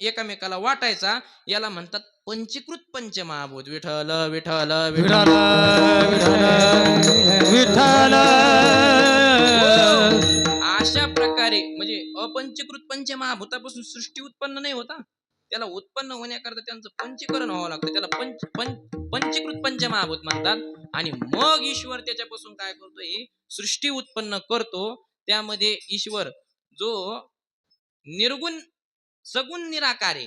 एकामेकाला वाटायचा. याला म्हणतात पंचीकृत पंचमहाभूत. विठ्ठल विठ्ठल विठ्ठल विठ्ठल विठ्ठल. अशा प्रकारे म्हणजे अपंचीकृत पंचमहाभूतापासून सृष्टी उत्पन्न नाही होता, त्याला उत्पन्न होण्याकरता त्यांचं पंचीकरण व्हावं लागतं. त्याला पंचीकृत पंचमहाभूत म्हणतात. आणि मग ईश्वर त्याच्यापासून काय करतो, ही सृष्टी उत्पन्न करतो. त्यामध्ये ईश्वर जो निर्गुण सगुण निराकार आहे.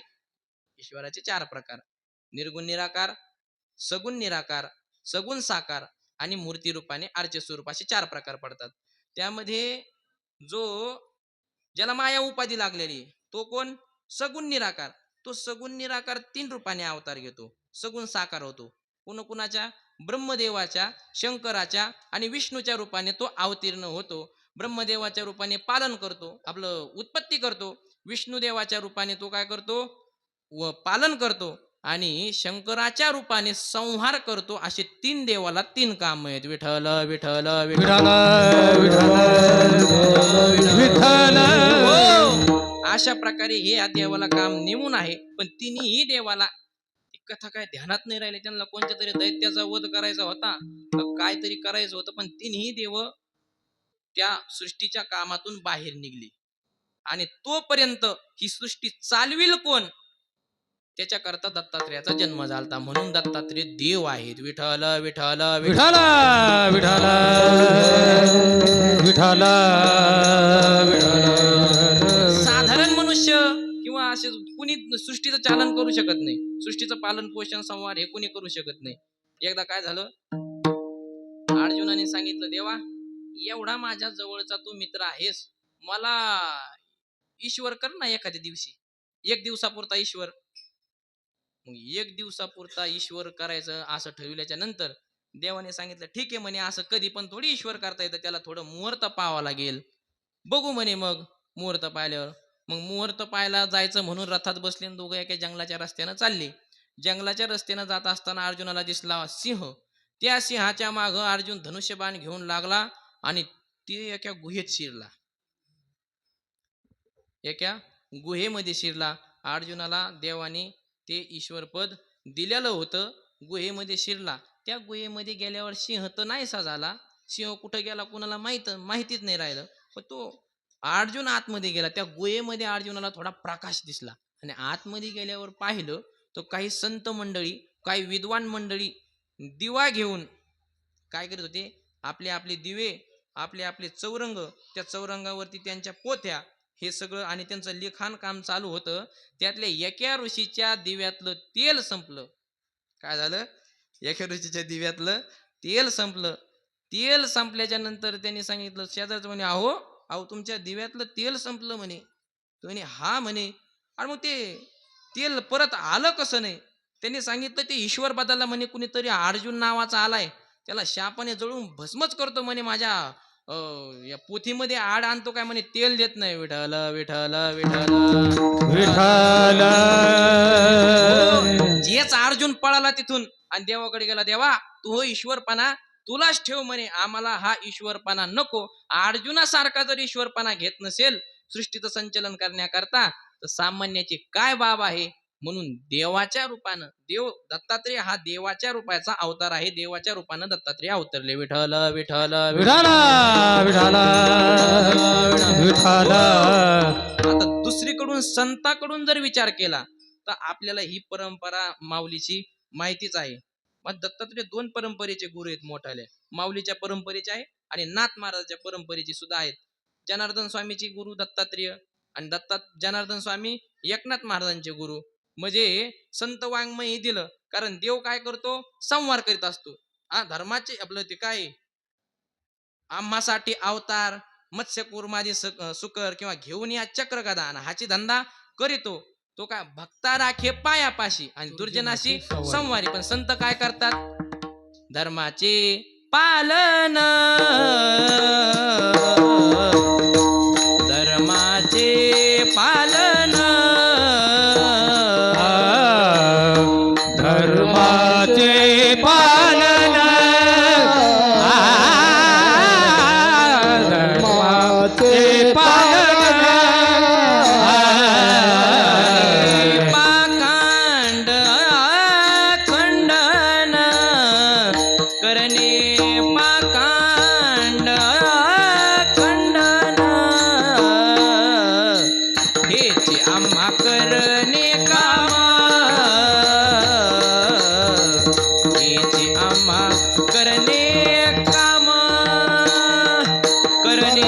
ईश्वराचे 4 प्रकार, निर्गुण निराकार, सगुण निराकार, सगुण साकार आणि मूर्ती रूपाने अर्च स्वरूप, असे 4 प्रकार पडतात. त्यामध्ये जो ज्याला माया उपाधी लागलेली तो कोण, सगुण निराकार. तो सगुण निराकार 3 रूपाने अवतार घेतो, सगुण साकार होतो. कुणाच्या, ब्रह्मदेवाच्या, शंकराच्या आणि विष्णूच्या रूपाने तो अवतीर्ण होतो. ब्रह्मदेवाच्या रूपाने पालन करतो, आपलं उत्पत्ती करतो. विष्णुदेवाच्या रूपाने तो काय करतो, व पालन करतो. आणि शंकराच्या रूपाने संहार करतो. असे 3 देवाला 3 काम आहेत. विठ्ठल विठ्ठल विठ्ठल विठ्ठल. अशा प्रकारे हे या देवाला काम नेमून आहे. पण तिन्ही देवाला कथा काय ध्यानात नाही राहिले. त्यांना कोणत्या तरी दैत्याचा वध करायचा होता, काहीतरी करायचं होतं, पण तिन्ही देव त्या सृष्टीच्या कामातून बाहेर निघली. आणि तोपर्यंत ही सृष्टी चालविल कोण, त्याच्याकरता दत्तात्रेयाचा जन्म झाला. म्हणून दत्तात्रेय देव आहेत. विठ्ठल विठ्ठल विठ्ठल विठ्ठल विठ्ठल विठ्ठल. साधारण मनुष्य किंवा असे कुणी सृष्टीचं चालन करू शकत नाही. सृष्टीचं पालन पोषण संवाद हे कुणी करू शकत नाही. एकदा काय झालं, अर्जुनाने सांगितलं, देवा एवढा माझ्या जवळचा तू मित्र आहेस, मला ईश्वर कर ना एखाद्या दिवशी, 1 दिवसापुरता ईश्वर. मग 1 दिवसापुरता ईश्वर करायचं असं ठरविल्याच्या नंतर देवाने सांगितलं, ठीक आहे म्हणे, असं कधी पण थोडी ईश्वर करता येतं, त्याला थोडं मुहूर्त पाहावं लागेल. बघू म्हणे. मग मुहूर्त पाहिल्यावर मग मुहूर्त पाहायला जायचं म्हणून रथात बसले आणि दोघं एका जंगलाच्या रस्त्यानं चालले. जंगलाच्या रस्त्यानं जात असताना अर्जुनाला दिसला सिंह. त्या सिंहाच्या माग अर्जुन धनुष्यबाण घेऊन लागला आणि ते एका गुहेत शिरला. एका गुहेमध्ये शिरला. अर्जुनाला देवाने ते ईश्वरपद दिलेलं होतं. गुहेमध्ये शिरला. त्या गुहेमध्ये गेल्यावर सिंह तर नाहीसा झाला. सिंह कुठं गेला कुणाला माहितीच नाही राहिलं. पण तो अर्जुन आतमध्ये गेला. त्या गुहेमध्ये अर्जुनाला थोडा प्रकाश दिसला आणि आतमध्ये गेल्यावर पाहिलं तर काही संत मंडळी, काही विद्वान मंडळी दिवा घेऊन काय करत होते, आपले आपले दिवे, आपले आपले चौरंग, त्या चौरंगावरती त्यांच्या पोथ्या, हे सगळं आणि त्यांचं लिखाण काम चालू होतं. त्यातल्या एका ऋषीच्या दिव्यातलं तेल संपलं. काय झालं? एका ऋषीच्या दिव्यातलं तेल संपलं. तेल संपल्याच्या नंतर त्यांनी सांगितलं, शेजारचं म्हणे, अहो अहो तुमच्या दिव्यातलं तेल संपलं म्हणे. तो म्हणे, हा म्हणे. अरे मग ते तेल परत आलं कसं नाही? त्यांनी सांगितलं, ते ईश्वर बदलला म्हणे, कुणीतरी अर्जुन नावाचा आलाय, त्याला शापाने जळून भस्मच करतो म्हणे, माझ्या या पोथीमध्ये आड आणतो, काय म्हणे तेल देत नाही. विठ्ठल विठ्ठल विठ्ठल विठाल हो, जेच अर्जुन पळाला तिथून आणि देवाकडे गेला, देवा तू हो ईश्वरपणा तुलाच ठेव म्हणे, आम्हाला हा ईश्वरपणा नको. अर्जुनासारखा जर ईश्वरपणा घेत नसेल सृष्टीचं संचलन करण्याकरता, तर सामान्याची काय बाब आहे. म्हणून देवाच्या रूपानं, देव दत्तात्रेय हा देवाच्या रूपाचा अवतार आहे. देवाच्या रूपानं दत्तात्रेय अवतरले. विठ्ठल विठ्ठल विठाल विठाल विठाल. आता दुसरीकडून संताकडून जर विचार केला तर आपल्याला ही परंपरा माऊलीची माहितीच आहे. मग दत्तात्रय दोन परंपरेचे गुरु आहेत मोठाले, माऊलीच्या परंपरेचे आहे आणि नाथ महाराजांच्या परंपरेचे सुद्धा आहेत. जनार्दन स्वामीचे गुरु दत्तात्रेय आणि जनार्दन स्वामी एकनाथ महाराजांचे गुरु. म्हणजे संत वाङ्मय दिलं, कारण देव काय करतो, संवार करीत असतो. हा धर्माचे आपलं ते काय, आम्हासाठी अवतार, मत्स्य कुर्मादी सुकर किंवा घेऊन या चक्र गदा आणि हाची धंदा करीतो. तो काय भक्ता राखे पायापाशी आणि दुर्जनाशी संवारी. पण संत काय करतात, धर्माचे पालन, धर्माचे पालन, धर्माचे पालन, धर्माचे पालन, पाखंड खंडन करणे, पाखंड खंडन हेचे आम्हा करणे काम, हेचे आम्हा करणे काम, करणे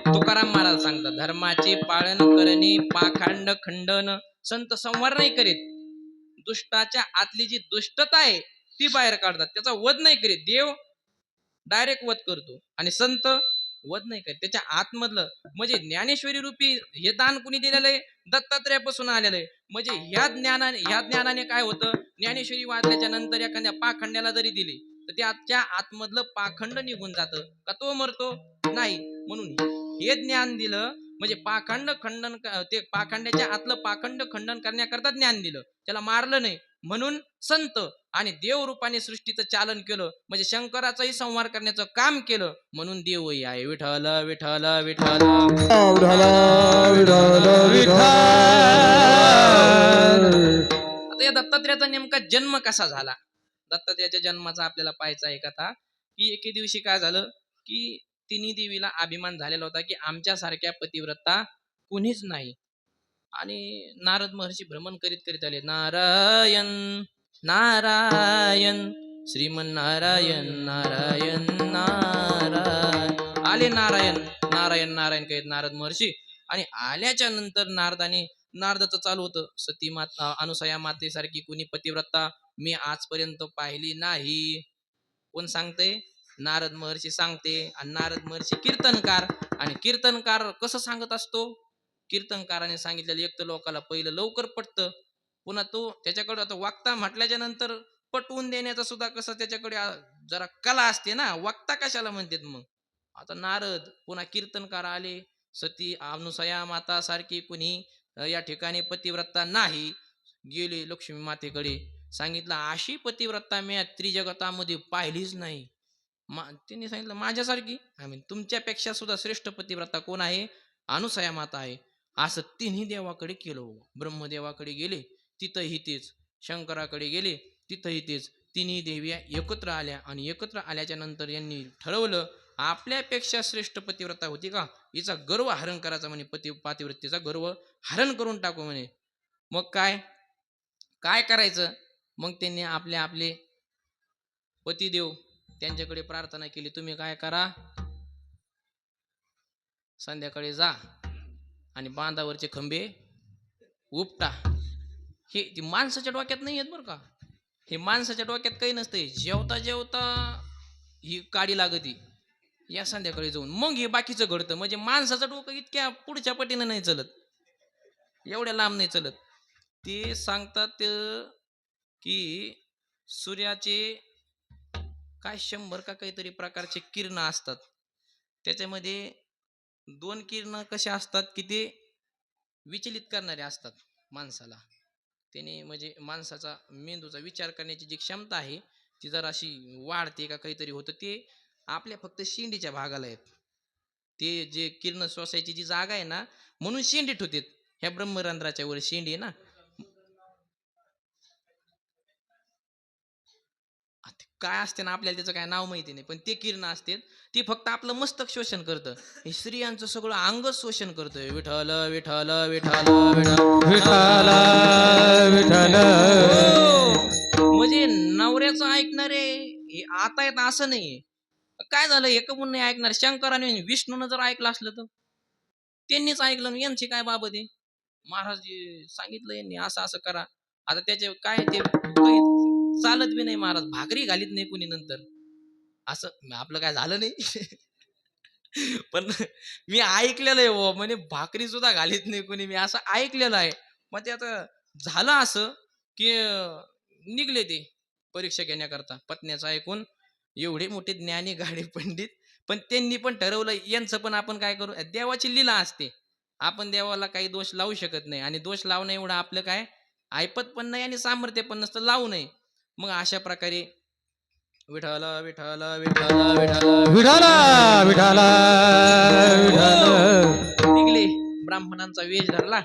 तुकाराम महाराज सांगतात, धर्माचे पालन करणे, पाखंड खंडन. संत संवार नाही करीत, दुष्टाच्या आतली जी दुष्टता आहे ती बाहेर काढतात, त्याचा वध नाही करीत. देव डायरेक्ट वध करतो आणि संत वध नाही करीत, त्याच्या आतमधलं. म्हणजे ज्ञानेश्वरी रूपी हे दान कुणी दिलेलं आहे, दत्तात्रयापासून आलेलं आहे. म्हणजे ह्या ज्ञानाने काय होतं, ज्ञानेश्वरी वाचल्याच्या नंतर एखाद्या पाखंड्याला जरी दिली तर त्याच्या आतमधलं पाखंड निघून जातं का, तो मरतो नाही. म्हणून हे ज्ञान दिलं म्हणजे पाखंड खंडन, ते पाखंड्याच्या आतलं पाखंड खंडन करण्याकरता ज्ञान दिलं, त्याला मारलं नाही. म्हणून संत आणि देव रूपाने सृष्टीचं चालन केलं, म्हणजे शंकराचाही संहार करण्याचं काम केलं. म्हणून देवही आहे. विठ्ठल विठ्ठल विठ्ठल आता या दत्तात्रयाचा नेमका जन्म कसा झाला, दत्तात्रयाच्या जन्माचा आपल्याला पाहायचा आहे कथा. की एके दिवशी काय झालं, की तिन्ही देवीला अभिमान झालेला होता की आमच्या सारख्या पतिव्रता कुणीच नाही. आणि नारद महर्षी भ्रमण करीत करीत आले, नारायण नारायण श्रीमन नारायण नारायण नारायण. आले नारायण नारायण नारायण करीत नारद महर्षी. आणि आल्याच्या नंतर नारदाचं चालू होतं, सती माता अनुसया मातेसारखी कुणी पतिव्रता मी आजपर्यंत पाहिली नाही. कोण सांगते, नारद महर्षी सांगते. आणि नारद महर्षी कीर्तनकार, आणि कीर्तनकार कसं सांगत असतो, कीर्तनकाराने सांगितलेलं एक तर लोकाला पहिलं लवकर पटतं, पुन्हा तो त्याच्याकडे आता वक्ता म्हटल्याच्या नंतर पटवून देण्याचा सुद्धा कसं त्याच्याकडे जरा कला असते ना, वक्ता कशाला म्हणतात. मग आता नारद पुन्हा कीर्तनकार आले, सती अनुसया माता सारखी कुणी या ठिकाणी पतिव्रता नाही. गेले लक्ष्मी मातेकडे सांगितलं, अशी पतिव्रता मी या त्रिजगतामध्ये पाहिलीच नाही. त्यांनी सांगितलं माझ्यासारखी. आम्ही तुमच्यापेक्षा सुद्धा श्रेष्ठ पतिव्रता कोण आहे? अनुसया माता आहे. असं तिन्ही देवाकडे केलं हो. ब्रह्मदेवाकडे गेले, तिथंही तेच. शंकराकडे गेले, तिथंही तेच. तिन्ही देव्या एकत्र आल्या आणि एकत्र आल्याच्या नंतर यांनी ठरवलं, आपल्यापेक्षा श्रेष्ठ पतिव्रता होती का, हिचा गर्व हरण करायचा म्हणे. पातिव्रतेचा गर्व हरण करून टाकू म्हणे. मग काय काय करायचं? मग त्यांनी आपले आपले पतिदेव त्यांच्याकडे प्रार्थना केली, तुम्ही काय करा, संध्याकाळी जा आणि बांधावरचे खंबे उपटा. हे ती माणसाच्या डोक्यात नाही येत बरं का. हे माणसाच्या डोक्यात काही नसतंय. जेवता जेवता ही काडी लागती, या संध्याकाळी जाऊन मग हे बाकीचं घडतं. म्हणजे माणसाचं डोकं इतक्या पुढच्या पटीनं नाही चलत, एवढ्या लांब नाही चलत. ते सांगतात की सूर्याचे काय 100 का काहीतरी प्रकारचे किरण असतात. त्याच्यामध्ये 2 किरण कसे असतात की ते विचलित करणारे असतात माणसाला. त्याने म्हणजे माणसाचा मेंदूचा विचार करण्याची जी क्षमता आहे ती जर अशी वाढते का काहीतरी होतं. ते आपल्या फक्त शेंडीच्या भागाला आहेत. ते जे किरण श्वासाची जी जागा आहे ना, म्हणून शेंडीत होते. ह्या ब्रह्मरंध्राच्या वर शेंडी आहे ना. काय असते ना, आपल्याला त्याचं काय नाव माहिती नाही, पण ते किरण असते. ती फक्त आपलं मस्तक शोषण करतं. हे स्त्रियांचं सगळं अंग शोषण करतंय. विठ्ठल विठ्ठल विठ्ठल विठ्ठल विठाल विठाल. हो. म्हणजे नवऱ्याचं ऐकणारे हे आता येत असं नाही. काय झालं, एक म्हणून नाही ऐकणार. शंकर आणि विष्णूनं जर ऐकलं असलं तर त्यांनीच ऐकलं ना, यांची काय बाबत आहे. महाराज सांगितलं यांनी असं असं करा. आता त्याचे काय ते काही चालत बी नाही महाराज, भाकरी घालीत नाही कुणी नंतर. असं आपलं काय झालं नाही. पण मी ऐकलेलं आहे हो, म्हणजे भाकरी सुद्धा घालीत नाही कुणी, मी असं ऐकलेलं आहे. मग ते आता झालं असं की निघले ते परीक्षा घेण्याकरता पत्न्याचं ऐकून. एवढे मोठे ज्ञानी गाडे पंडित, पण त्यांनी पण ठरवलं यांचं पण आपण काय करू. देवाची लीला असते, आपण देवाला काही दोष लावू शकत नाही. आणि दोष लावणं एवढं आपलं काय ऐपत पण नाही आणि सामर्थ्य पण नसतं, लावू नये. मग अशा प्रकारे विठ्ठल विठ्ठल विठ्ठल विठ्ठल विठाल विठाल विठाल. हो. निघले, ब्राह्मणांचा वेश धरला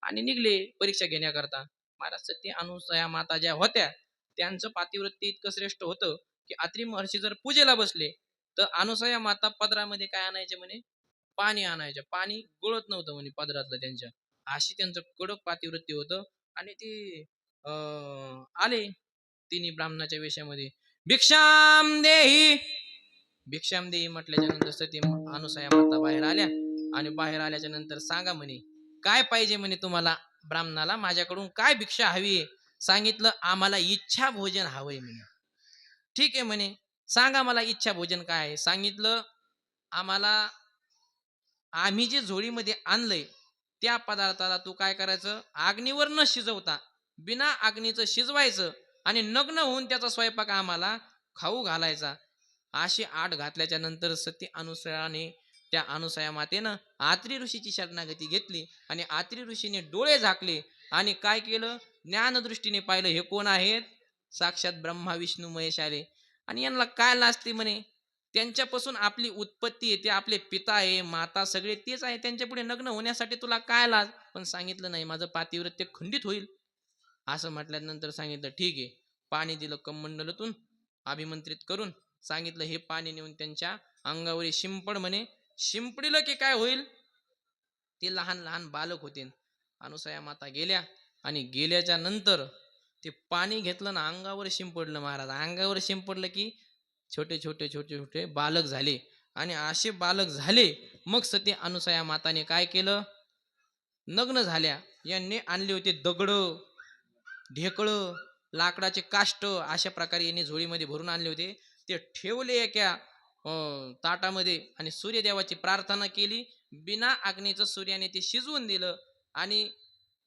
आणि निघले परीक्षा घेण्याकरता. महाराज सत्य अनुसया माता ज्या होत्या त्यांचं पातिव्रत्य इतकं श्रेष्ठ होतं की अत्रि महर्षी जर पूजेला बसले तर अनुसया माता पदरामध्ये काय आणायचे म्हणे, पाणी आणायचे. पाणी गळत नव्हतं म्हणे पदरातलं त्यांच्या. अशी त्यांचं कडक पातिव्रत्य होतं. आणि ते आले तिन्ही ब्राह्मणाच्या वेशामध्ये. भिक्षाम देही, भिक्षाम देही म्हटल्याच्या नंतर सती अनुसया माता बाहेर आल्या. आणि बाहेर आल्याच्या नंतर सांगा म्हणे, काय पाहिजे म्हणे तुम्हाला ब्राह्मणाला, माझ्याकडून काय भिक्षा हवी. सांगितलं आम्हाला इच्छा भोजन हवंय म्हणे. ठीक आहे म्हणे, सांगा मला इच्छा भोजन काय आहे. सांगितलं आम्हाला, आम्ही जे झोळीमध्ये आणलंय त्या पदार्थाला तू काय करायचं, अग्नीवर न शिजवता बिना अग्नीचं शिजवायचं आणि नग्न होऊन त्याचा स्वयंपाक आम्हाला खाऊ घालायचा. अशी आठ घातल्याच्या नंतर सती अनुसयाने, त्या अनुसया मातेनं आत्री ऋषीची शरणागती घेतली. आणि आत्री ऋषीने डोळे झाकले आणि काय केलं, ज्ञानदृष्टीने पाहिलं हे कोण आहेत, साक्षात ब्रह्मा विष्णू महेश आले. आणि यांना काय लाजते म्हणे, त्यांच्यापासून आपली उत्पत्ती आहे, ते आपले पिता आहे माता सगळे तेच आहे, त्यांच्या पुढे नग्न होण्यासाठी तुला काय लाज. पण सांगितलं नाही, माझं पातिव्रत्य खंडित होईल. असं म्हटल्यानंतर सांगितलं ठीक आहे. पाणी दिलं कमंडलतून अभिमंत्रित करून. सांगितलं हे पाणी नेऊन त्यांच्या अंगावर शिंपड म्हणे. शिंपडिलं की काय होईल, ते लहान लहान बालक होते. अनुसया माता गेल्या आणि गेल्याच्या नंतर ते पाणी घेतलं ना, अंगावर शिंपडलं महाराज. अंगावर शिंपडलं की छोटे छोटे छोटे छोटे बालक झाले. आणि असे बालक झाले मग सती अनुसया माताने काय केलं, नग्न झाल्या. यांनी आणले होते दगड, ढेकळं, लाकडाचे काष्ट, अशा प्रकारे यांनी झोळीमध्ये भरून आणले होते. ते ठेवले एका ताटामध्ये आणि सूर्यदेवाची प्रार्थना केली. बिना अग्नीचं सूर्याने ते शिजवून दिलं. आणि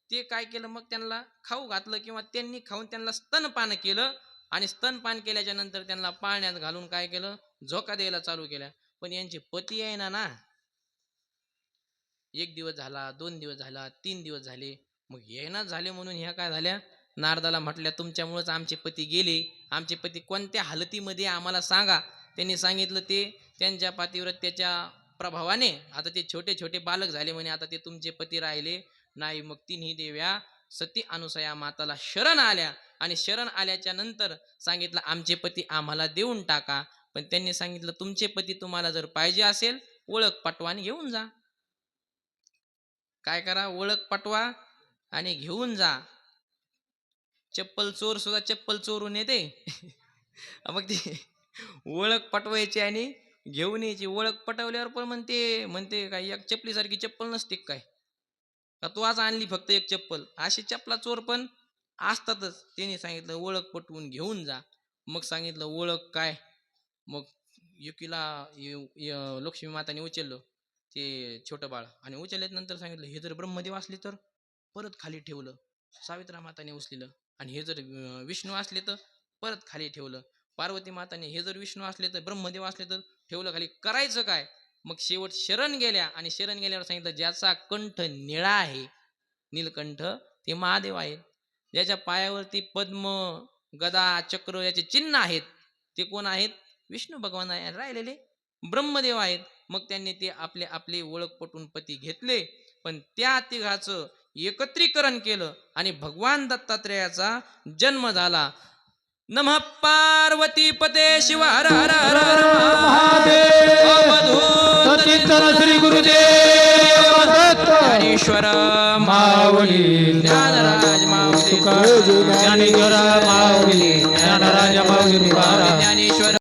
ते काय केलं, मग त्यांना खाऊ घातलं किंवा त्यांनी खाऊन त्यांना स्तनपान केलं. आणि स्तनपान केल्याच्या नंतर त्यांना पाळण्यात घालून काय केलं, झोका द्यायला चालू केल्या. पण यांचे पती आहे ना, 1 दिवस झाला, 2 दिवस झाला, 3 दिवस झाले. मग येईनाच झाले म्हणून ह्या काय झाल्या, नारदाला म्हटल्या, तुमच्यामुळेच आमचे पती गेले. आमचे पती कोणत्या हालतीमध्ये आम्हाला सांगा. त्यांनी सांगितलं ते त्यांच्या पातिव्रत्याच्या प्रभावाने आता ते छोटे छोटे बालक झाले म्हणे, आता ते तुमचे पती राहिले नाही. मग तिन्ही देव्या सती अनुसया माताला शरण आल्या आणि शरण आल्याच्या नंतर सांगितलं, आमचे पती आम्हाला देऊन टाका. पण त्यांनी सांगितलं, तुमचे पती तुम्हाला जर पाहिजे असेल, ओळख पटवा आणि घेऊन जा. काय करा, ओळख पटवा आणि घेऊन जा. चप्पल चोर सुद्धा चप्पल चोरून येते. मग ती ओळख पटवायची आणि घेऊन यायची. ओळख पटवल्यावर पण म्हणते म्हणते काय, एक चप्पलीसारखी चप्पल नसते काय, का तू आज आणली फक्त एक चप्पल. अशी चप्पला चोर पण असतातच. त्यांनी सांगितलं, ओळख पटवून घेऊन जा. मग सांगितलं, ओळख काय. मग एकीला लक्ष्मी माताने उचललं ते छोटं बाळ आणि उचलल्यानंतर सांगितलं, हे जर ब्रह्मदेव असले तर परत खाली ठेवलं. सावित्रा माताने उचललं आणि हे जर विष्णू असले तर परत खाली ठेवलं. पार्वती माताने हे जर विष्णू असले तर ब्रह्मदेव असले तर ठेवलं खाली. करायचं काय. मग शेवट शरण गेल्या आणि शरण गेल्यावर सांगितलं, ज्याचा कंठ निळा आहे, नीलकंठ, ते महादेव आहेत. ज्याच्या पायावरती पद्म, गदा, चक्र याचे चिन्ह आहेत, ते कोण आहेत, विष्णू भगवान आहे. राहिलेले ब्रह्मदेव आहेत. मग त्यांनी ते आपले आपले ओळख पटून पती घेतले. पण त्या तिघाचं एकत्रीकरण केलं आणि भगवान दत्तात्रेयाचा जन्म झाला. नमः पार्वती पते शिव हर हर हर हर महादेव. अवधूत सतीर्थन श्री गुरुदेव दत्त. ज्ञानेश्वर माऊली ज्ञानराज माऊली ज्ञानेश्वर माऊली ज्ञानराज माऊली तुकाराम. ज्ञानेश्वर